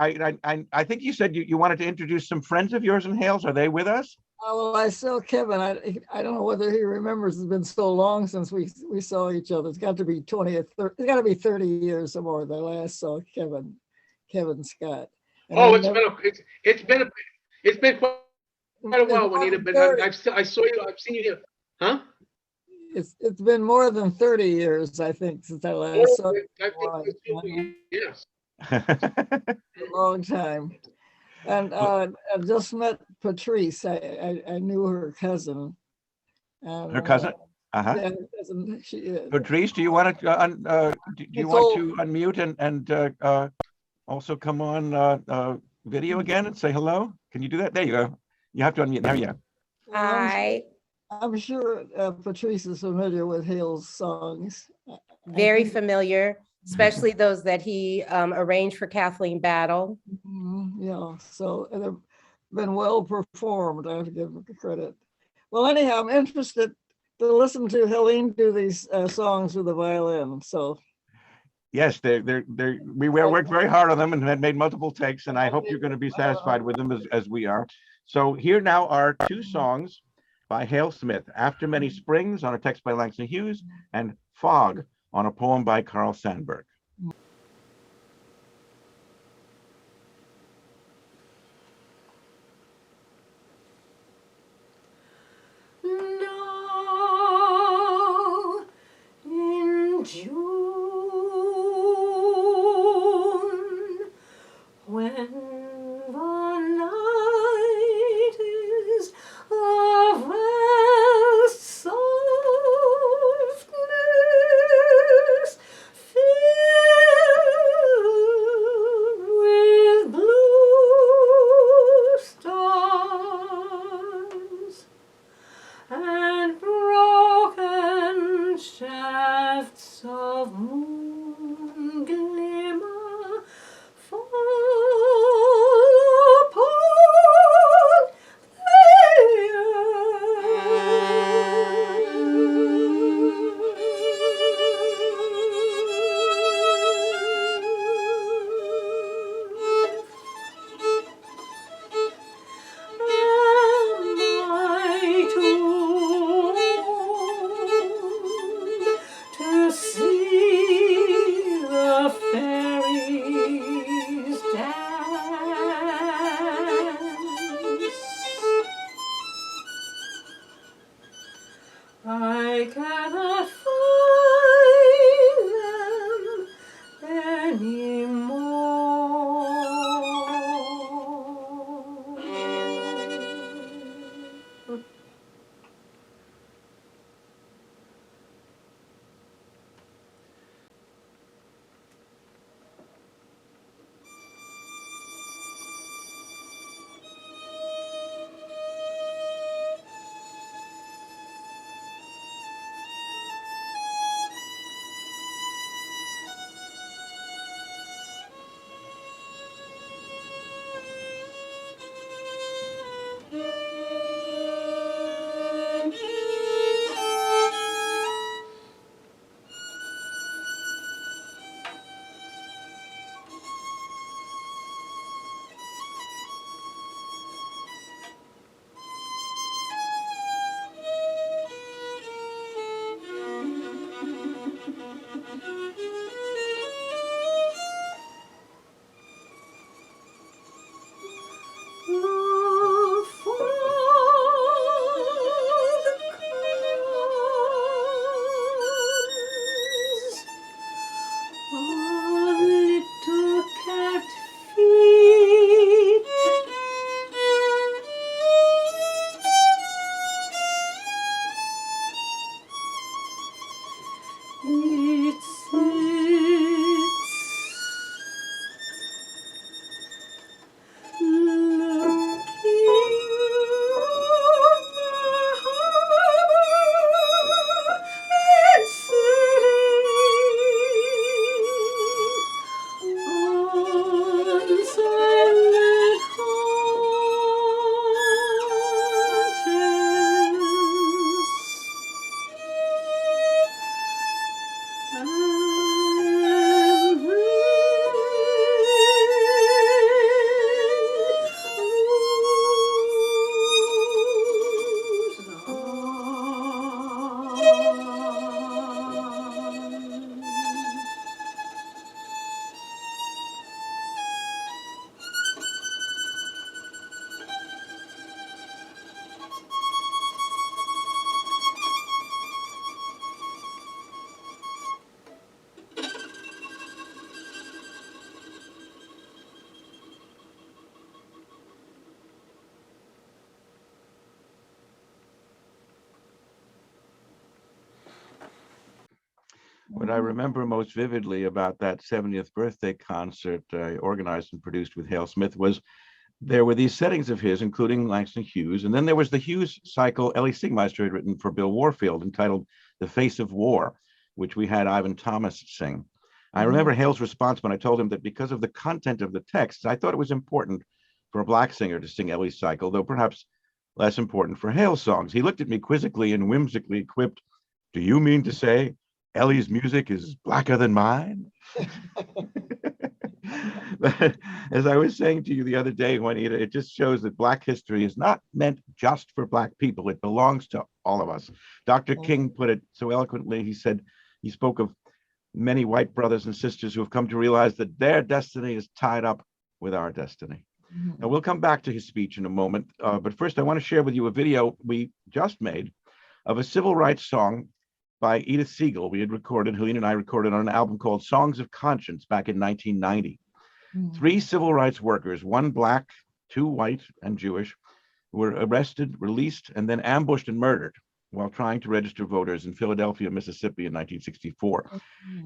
think you said you wanted to introduce some friends of yours and Hale's. Are they with us? Oh, well, I saw Kevin. I don't know whether he remembers. It's been so long since we saw each other. It's got to be 20 or 30. It's got to be 30 years or more that I last saw Kevin Scott. And it's been quite a while, Juanita. But I saw you. I've seen you here. Huh? It's been more than 30 years, I think, since I last saw you. Yes. A long time. And I just met Patrice. I knew her cousin. Her cousin? Uh-huh. Yeah, her cousin, she is. Patrice, do you want to unmute and also come on video again and say hello? Can you do that? There you go. You have to unmute. There you go. I'm sure Patrice is familiar with Hale's songs. Very familiar, especially those that he arranged for Kathleen Battle. Yeah, so they've been well performed. I have to give him credit. Well, anyhow, I'm interested to listen to Helene do these songs with the violin. So yes, we worked very hard on them and had made multiple takes, and I hope you're going to be satisfied with them as we are. So here now are two songs by Hale Smith: After Many Springs on a text by Langston Hughes, and Fog on a poem by Carl Sandburg. Now in June, when the night is of vast softness, filled with blue stars and broken shafts of moon glimmer fall upon to see the fairies dance. I cannot find them anymore. What I remember most vividly about that 70th birthday concert I organized and produced with Hale Smith was there were these settings of his, including Langston Hughes. And then there was the Hughes cycle Ellie Siegmeister had written for Bill Warfield entitled The Face of War, which we had Ivan Thomas sing. I remember Hale's response when I told him that because of the content of the text, I thought it was important for a Black singer to sing Ellie's cycle, though perhaps less important for Hale's songs. He looked at me quizzically and whimsically quipped, "Do you mean to say Ellie's music is blacker than mine?" But as I was saying to you the other day, Juanita, it just shows that Black history is not meant just for Black people. It belongs to all of us. Dr. King put it so eloquently. He said, he spoke of many white brothers and sisters who have come to realize that their destiny is tied up with our destiny. And we'll come back to his speech in a moment. But first, I want to share with you a video we just made of a civil rights song by Edith Siegel. We had recorded, Helene and I recorded on an album called Songs of Conscience back in 1990. 3 civil rights workers, 1 Black, 2 white and Jewish, were arrested, released, and then ambushed and murdered while trying to register voters in Philadelphia, Mississippi in 1964.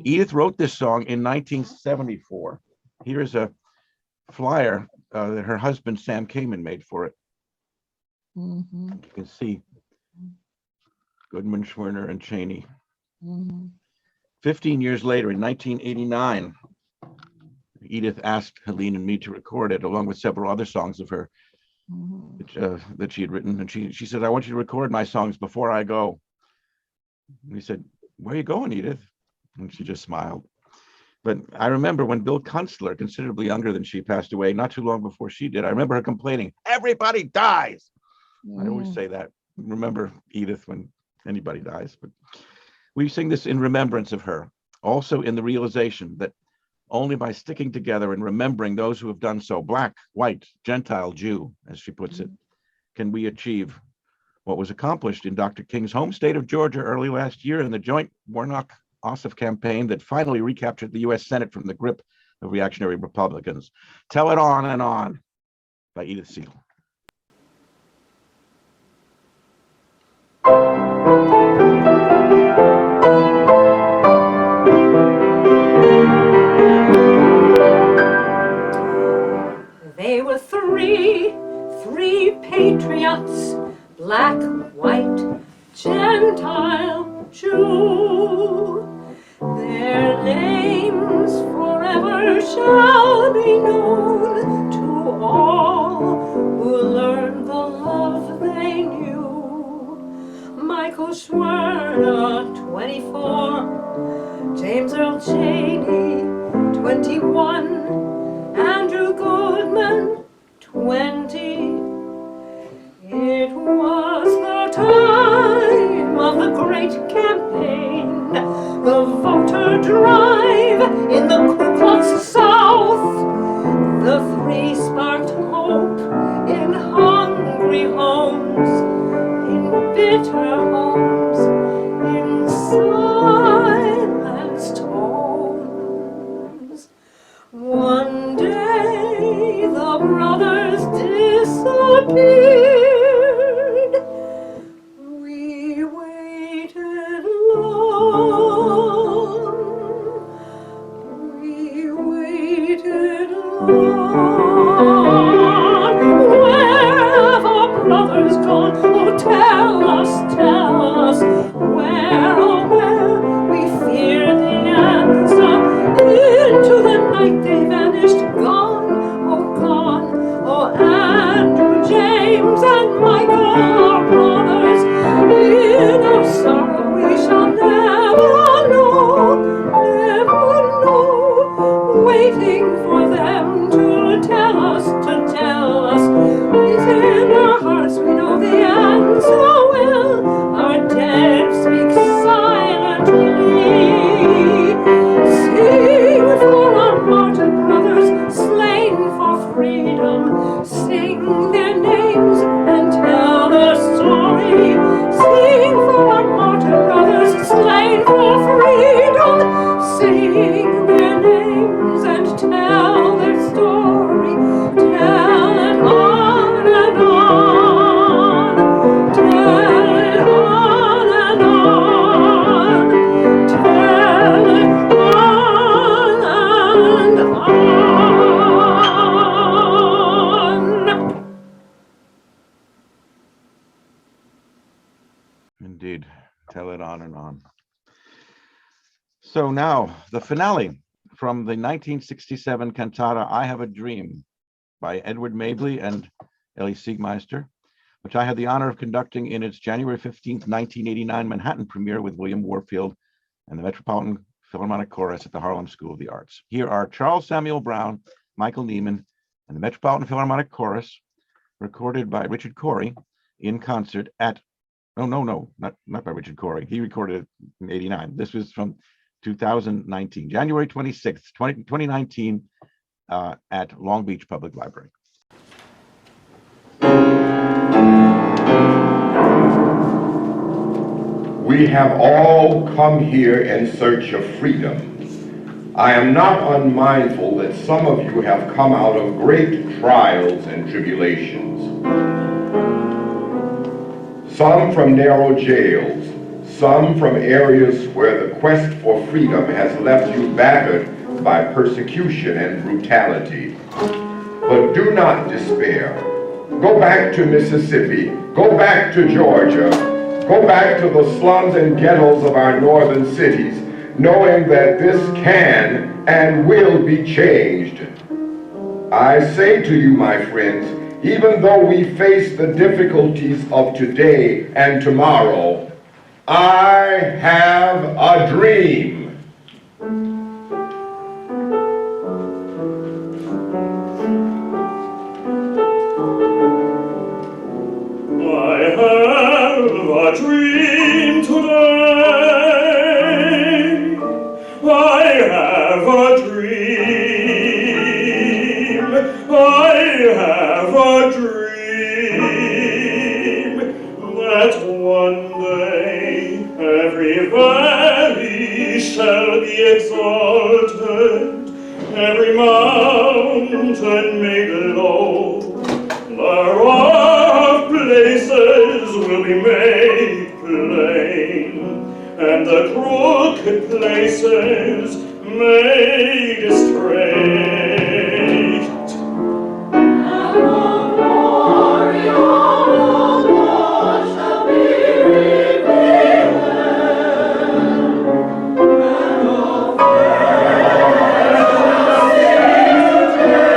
Edith wrote this song in 1974. Here's a flyer that her husband, Sam Kamen, made for it. You can see Goodman, Schwerner, and Cheney. 15 years later, in 1989, Edith asked Helene and me to record it, along with several other songs of her that she had written. And she said, "I want you to record my songs before I go." And we said, "Where are you going, Edith?" And she just smiled. But I remember when Bill Kunstler, considerably younger than she, passed away not too long before she did, I remember her complaining, "Everybody dies." I always say that. Remember Edith when anybody dies. But we sing this in remembrance of her, also in the realization that only by sticking together and remembering those who have done so, Black, white, Gentile, Jew, as she puts it, can we achieve what was accomplished in Dr. King's home state of Georgia early last year in the joint Warnock-Ossoff campaign that finally recaptured the U.S. Senate from the grip of reactionary Republicans. Tell It On and On by Edith Siegel. They were three patriots, Black, white, Gentile, Jew. Their names forever shall be known to all who learned the love they knew. Michael Schwerner, 24, James Earl Cheney, 21, Andrew Goodman, 20. It was the time of the great campaign, the voter drive in the Ku Klux South. The 3 sparked hope in hungry homes, in bitter homes, in silenced homes. One day the brothers disappeared. We waited long. We waited long. Where have our brothers gone? Oh, tell us, tell Indeed. Tell it on and on. So now the finale from the 1967 cantata I Have a Dream by Edward Mabley and Ellie Siegmeister, which I had the honor of conducting in its January 15th, 1989 Manhattan premiere with William Warfield and the Metropolitan Philharmonic Chorus at the Harlem School of the Arts. Here are Charles Samuel Brown, Michael Neiman, and the Metropolitan Philharmonic Chorus, recorded by Richard Corey in concert at, not by Richard Corey. He recorded it in 89. This was from 2019, January 26th, 2019, at Long Beach Public Library. We have all come here in search of freedom. I am not unmindful that some of you have come out of great trials and tribulations. Some from narrow jails, some from areas where the quest for freedom has left you battered by persecution and brutality. But do not despair. Go back to Mississippi, go back to Georgia, go back to the slums and ghettos of our northern cities, knowing that this can and will be changed. I say to you, my friends, even though we face the difficulties of today and tomorrow, I have a dream. I have a dream today. I have a dream. I have a dream that one day every valley shall be exalted, every mountain made low. The rough places will be made plain, and the crooked places made straight. And the glory of the Lord shall be revealed, and all faith shall cease together.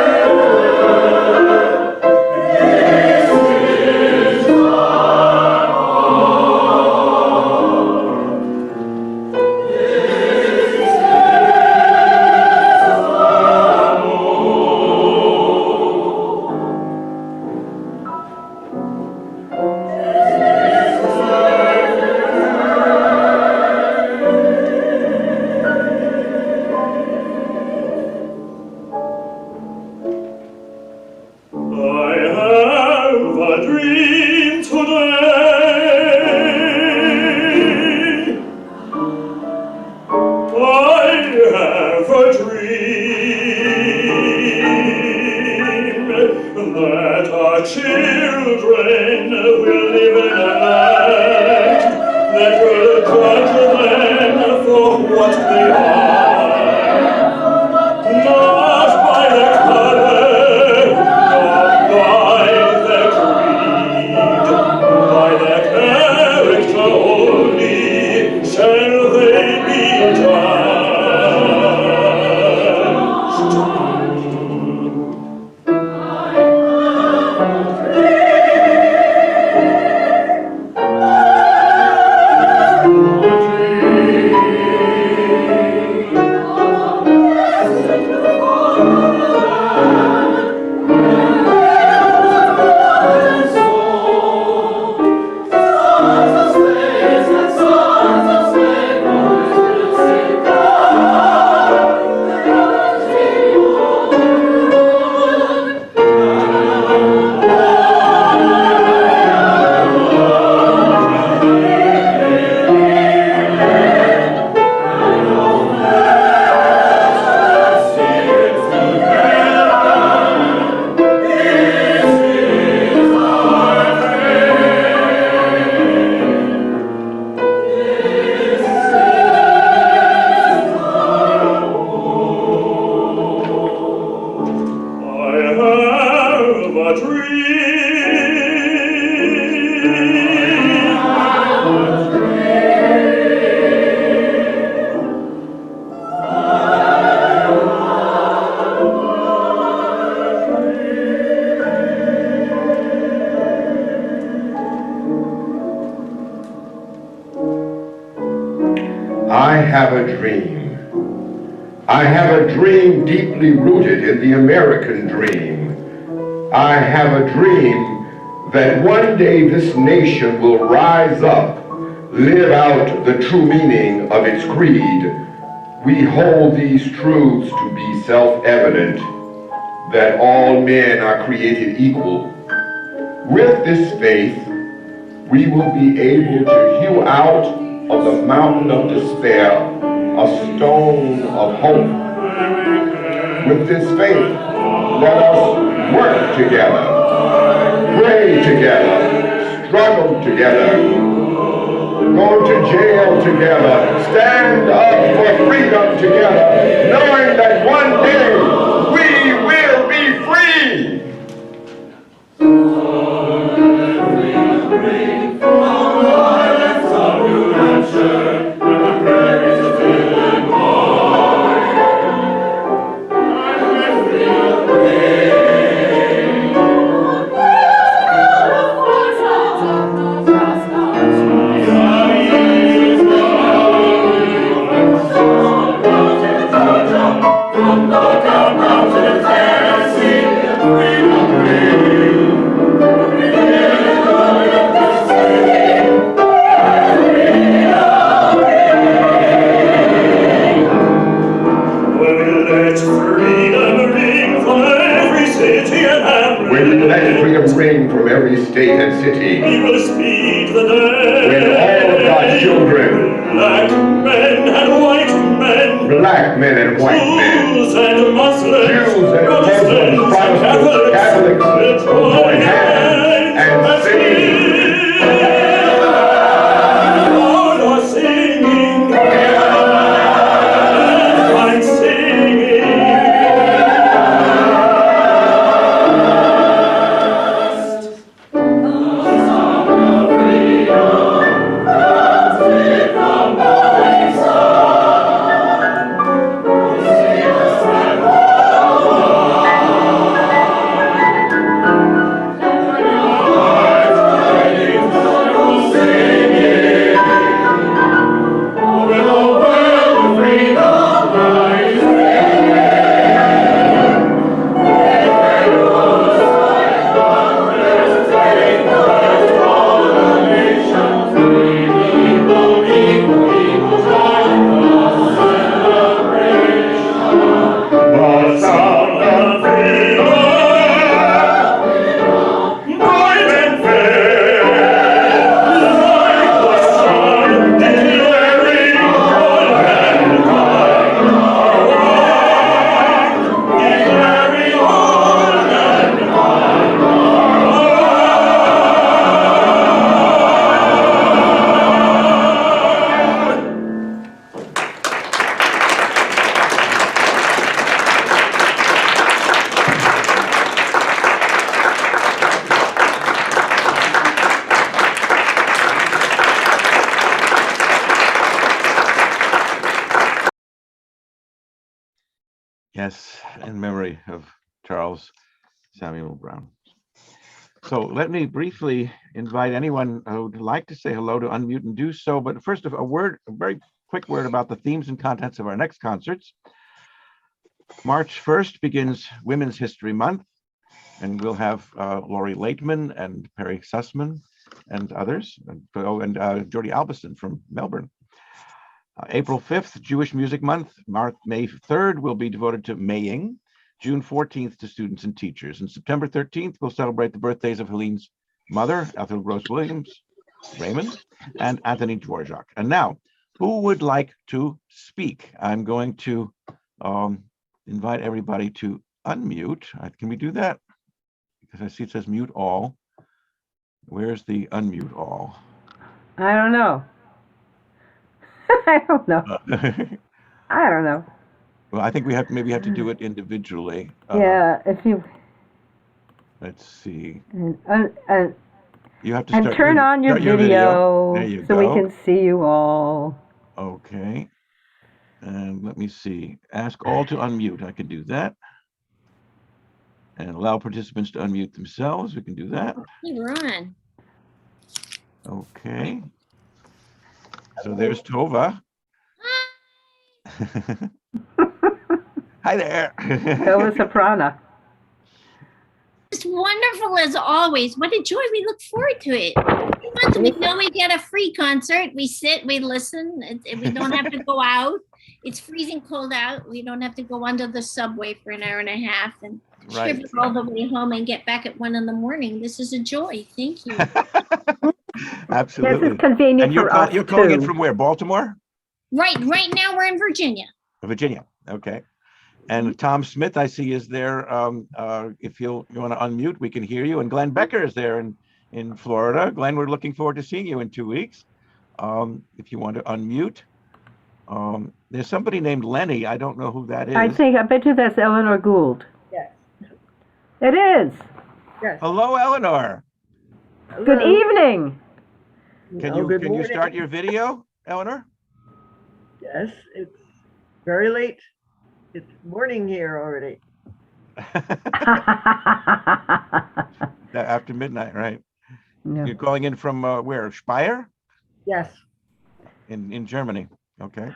This is our hope. This is our I have a dream today. I have a dream that our children will live in a land that will judge them for what they are. Not by their color, not by their creed, by their character only shall they be judged. I have a dream. I have a dream deeply rooted in the American dream. I have a dream that one day this nation will rise up, live out the true meaning of its creed. We hold these truths to be self-evident, that all men are created equal. With this faith, we will be able to hew out of the mountain of despair a stone of hope. With this faith, let us work together, pray together, struggle together, go to jail together, stand up for freedom together, knowing that one day we will be free. From every state and city, we will speed the day when all of God's children, black men and white men, Jews and Muslims, Protestants, Catholics will join hands and sing. Yes, in memory of Charles Samuel Brown. So let me briefly invite anyone who would like to say hello to unmute and do so. But first, a very quick word about the themes and contents of our next concerts. March 1st begins Women's History Month, and we'll have Laurie Laitman and Perry Sussman and others, and Jordi Albison from Melbourne. April 5th, Jewish Music Month. May 3rd will be devoted to Maying. June 14th to students and teachers. And September 13th, we'll celebrate the birthdays of Helene's mother, Ethel Gross Williams, Raymond, and Anthony Dvorak. And now, who would like to speak? I'm going to invite everybody to unmute. Can we do that? Because I see it says mute all. Where's the unmute all? I don't know. I don't know. I don't know. Well, I think we have maybe have to do it individually. Yeah, if you. Let's see. And you have to turn on your video There you so go. we can see you all. Okay. And let me see. Ask all to unmute. I can do that. And allow participants to unmute themselves. We can do that. Hey, Ron. Okay. So there's Tova. Hi there. Go with Soprano. It's wonderful as always. What a joy. We look forward to it. Once we know we get a free concert, we sit, we listen. We don't have to go out. It's freezing cold out. We don't have to go under the subway for an hour and a half and shiver all the way home and get back at 1 a.m. This is a joy. Thank you. Absolutely. This is convenient And for us you're calling in too. from where? Baltimore? Right now we're in Virginia. Virginia. Okay. And Tom Smith, I see, is there. If you want to unmute, we can hear you. And Glenn Becker is there in Florida. Glenn, we're looking forward to seeing you in 2 weeks. If you want to unmute. There's somebody named Lenny. I don't know who that is. I bet you that's Eleanor Gould. Yes. It is. Yes. Hello, Eleanor. Good evening. Can you start your video, Eleanor? Yes, it's very late. It's morning here already. After midnight, right? Yeah. You're calling in from where? Speyer? Yes. In Germany. Okay.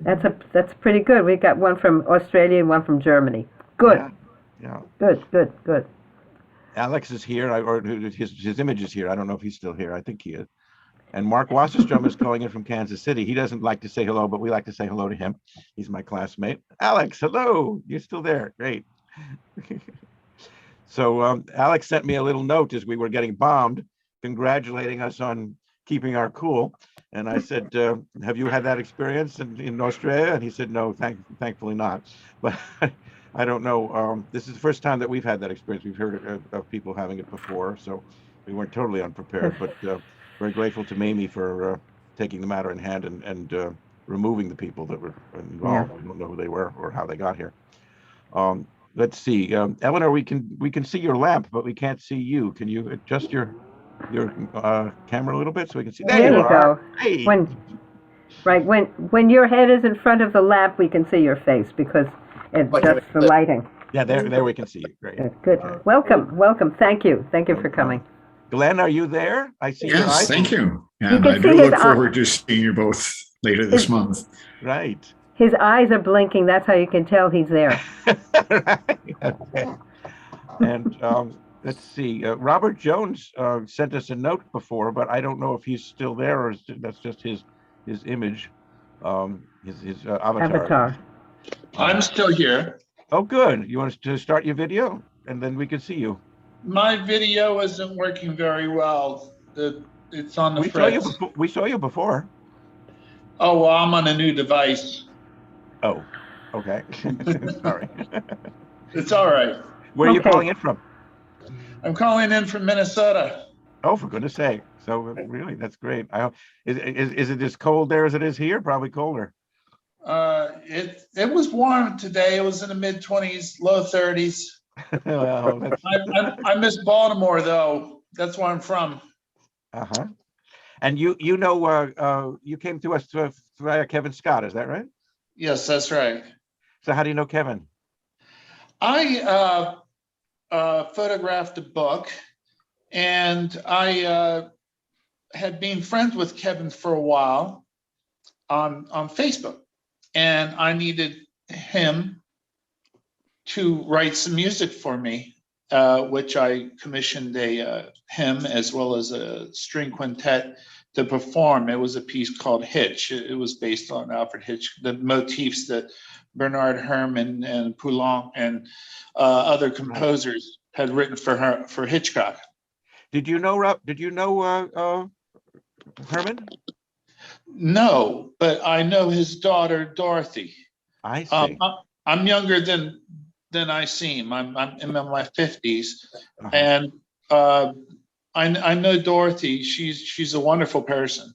That's pretty good. We got one from Australia and one from Germany. Good. Yeah. Good. Alex is here, or his image is here. I don't know if he's still here. I think he is. And Mark Wasserstrom is calling in from Kansas City. He doesn't like to say hello, but we like to say hello to him. He's my classmate. Alex, hello. You're still there. Great. So Alex sent me a little note as we were getting bombed, congratulating us on keeping our cool. And I said, have you had that experience in Australia? And he said, no, thankfully not. But I don't know. This is the first time that we've had that experience. We've heard of people having it before, so we weren't totally unprepared. But very grateful to Mamie for taking the matter in hand and removing the people that were involved. We don't know who they were or how they got here. Let's see, Eleanor. We can see your lamp, but we can't see you. Can you adjust your camera a little bit so we can see? There you go. Hey. When your head is in front of the lamp, we can see your face because it's just the lighting. Yeah, there we can see you. Great. Good. Welcome. Thank you for coming. Glenn, are you there? I see. Yes, thank you. And I do look forward to seeing you both later this month. Right. His eyes are blinking. That's how you can tell he's there. Right. Okay. And let's see. Robert Jones sent us a note before, but I don't know if he's still there or that's just his image, his avatar. I'm still here. Oh, good. You want us to start your video, and then we can see you. My video isn't working very well. It's on the fritz. We saw you before. Oh, well, I'm on a new device. Oh, okay. Sorry. It's all right. Where are you calling in from? I'm calling in from Minnesota. Oh, for goodness sake. So really, that's great. Is it as cold there as it is here? Probably colder. It was warm today. It was in the mid-20s, low 30s. Well, I miss Baltimore, though. That's where I'm from. Uh-huh. And you came to us via Kevin Scott, is that right? Yes, that's right. So how do you know Kevin? I photographed a book, and I had been friends with Kevin for a while on Facebook, and I needed him to write some music for me, which I commissioned him as well as a string quintet to perform. It was a piece called Hitch. It was based on Alfred Hitch, the motifs that Bernard Herrmann and Poulenc and other composers had written for Hitchcock. Did you know Herrmann? No, but I know his daughter Dorothy. I see. I'm younger than I seem. I'm in my 50s, and I know Dorothy. She's a wonderful person.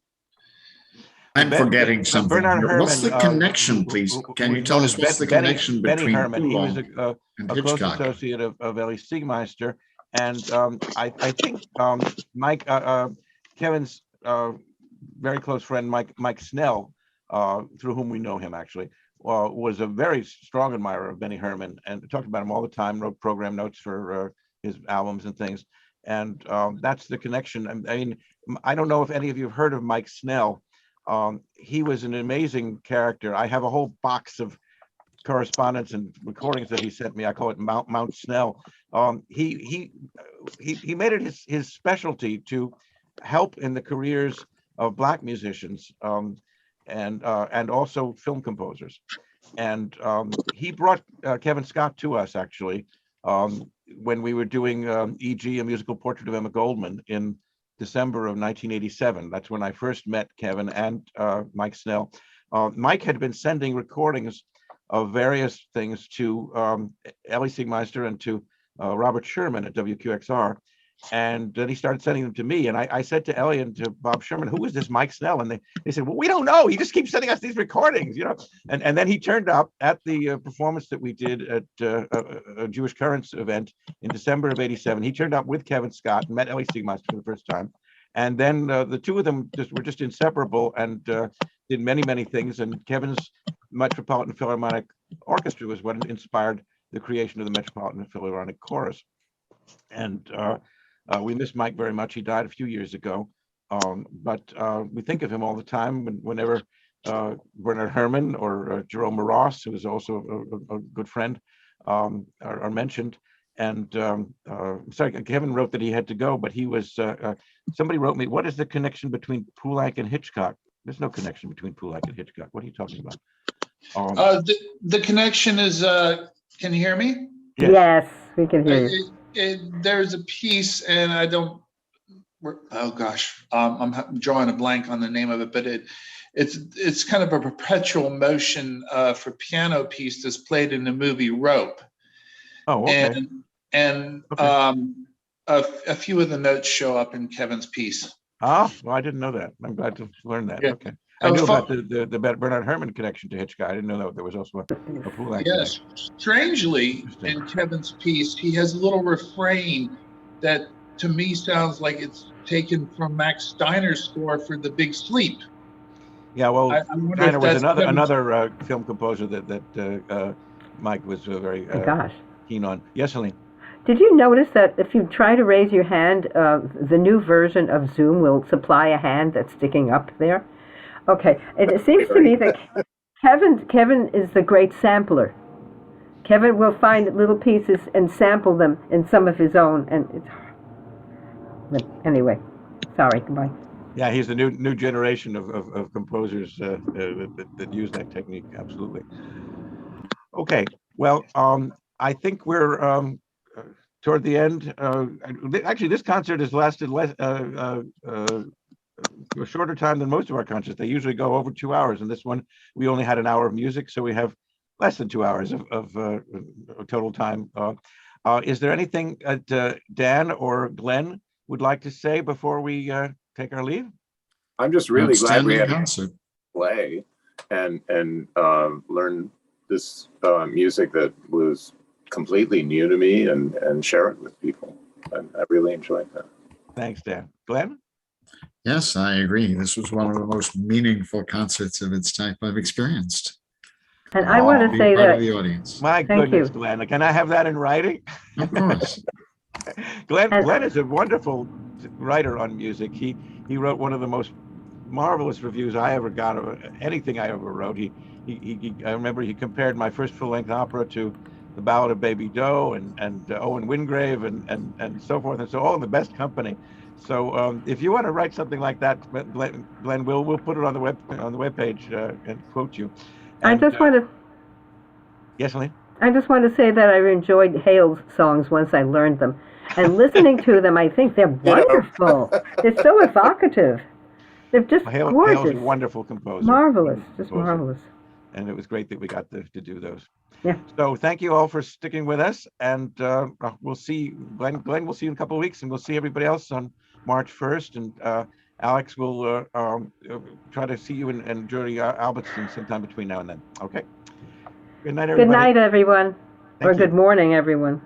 I'm forgetting something. Bernard Here. Herrmann, what's the connection, please? Can you tell us what's the connection between Herrmann? He was Poulenc and a close Hitchcock? associate of Elie Siegmeister, and I think Mike, Kevin's very close friend, Mike Snell, through whom we know him actually, was a very strong admirer of Benny Herrmann and talked about him all the time, wrote program notes for his albums and things. And that's the connection. I mean, I don't know if any of you have heard of Mike Snell. He was an amazing character. I have a whole box of correspondence and recordings that he sent me. I call it Mount Snell. He made it his specialty to help in the careers of Black musicians and also film composers. And he brought Kevin Scott to us, actually, when we were doing E.G., A Musical Portrait of Emma Goldman in December of 1987. That's when I first met Kevin and Mike Snell. Mike had been sending recordings of various things to Ellie Siegmeister and to Robert Sherman at WQXR. And then he started sending them to me. And I said to Ellie and to Bob Sherman, who is this Mike Snell? And they said, well, we don't know. He just keeps sending us these recordings, you know. And then he turned up at the performance that we did at a Jewish Currents event in December of '87. He turned up with Kevin Scott and met Ellie Siegmeister for the first time. And then the two of them were just inseparable and did many, many things. And Kevin's Metropolitan Philharmonic Orchestra was what inspired the creation of the Metropolitan Philharmonic Chorus. And we miss Mike very much. He died a few years ago, but we think of him all the time whenever Bernard Herrmann or Jerome Ross, who is also a good friend, are mentioned. And sorry, Kevin wrote that he had to go, but he was, somebody wrote me, what is the connection between Poulenc and Hitchcock? There's no connection between Poulenc and Hitchcock. What are you talking about? The connection is, can you hear me? Yes, we can hear you. There's a piece, and I don't. Oh gosh, I'm drawing a blank on the name of it, but it's kind of a perpetual motion for piano piece that's played in the movie Rope. Oh, okay. And Okay. A few of the notes show up in Kevin's piece. Oh, well, I didn't know that. I'm glad to learn that. Yeah. Okay. I knew about the Bernard Herrmann connection to Hitchcock. I didn't know that there was also a Poulenc Yes, strangely, in Kevin's piece, he has a little refrain that to me sounds like it's taken from Max Steiner's score for The Big Sleep. Yeah, well, wonder Steiner if was that's another film composer that Mike was very keen on. Yes, Helene. Did you notice that if you try to raise your hand, the new version of Zoom will supply a hand that's sticking up there? Okay, it seems to me that Kevin is the great sampler. Kevin will find little pieces and sample them in some of his own, and it's. But anyway, sorry. Goodbye. Yeah, he's the new generation of composers that use that technique. Absolutely. Okay. Well, I think we're toward the end. Actually, this concert has lasted a shorter time than most of our concerts. They usually go over 2 hours, and this one we only had an hour of music, so we have less than 2 hours of total time. Is there anything that Dan or Glenn would like to say before we take our leave? I'm just really glad we had concert. Play and learn this music that was completely new to me and share it with people. I really enjoyed that. Thanks, Dan. Glenn? Yes, I agree. This was one of the most meaningful concerts of its type I've experienced. And I want to say that the audience. My Thank goodness, you. Glenn. Can I have that in writing? Of course. Glenn is a wonderful writer on music. He wrote one of the most marvelous reviews I ever got of anything I ever wrote. I remember he compared my first full-length opera to The Ballad of Baby Doe and Owen Wingrave and so forth and so all in the best company. So if you want to write something like that, Glenn, we'll put it on the web page and quote you. And, I just want to. Yes, Helene? I just want to say that I enjoyed Hale's songs once I learned them, and listening to them, I think they're wonderful. They're so evocative. They're just Hale's gorgeous. a wonderful composer. Marvelous, just marvelous. And it was great that we got to do those. Yeah. So thank you all for sticking with us, and we'll see Glenn. We'll see you in a couple of weeks, and we'll see everybody else on March 1st. And Alex will try to see you and Jody Albertson sometime between now and then. Okay. Good night, everybody. Good night, everyone. Thank Or you. good morning, everyone.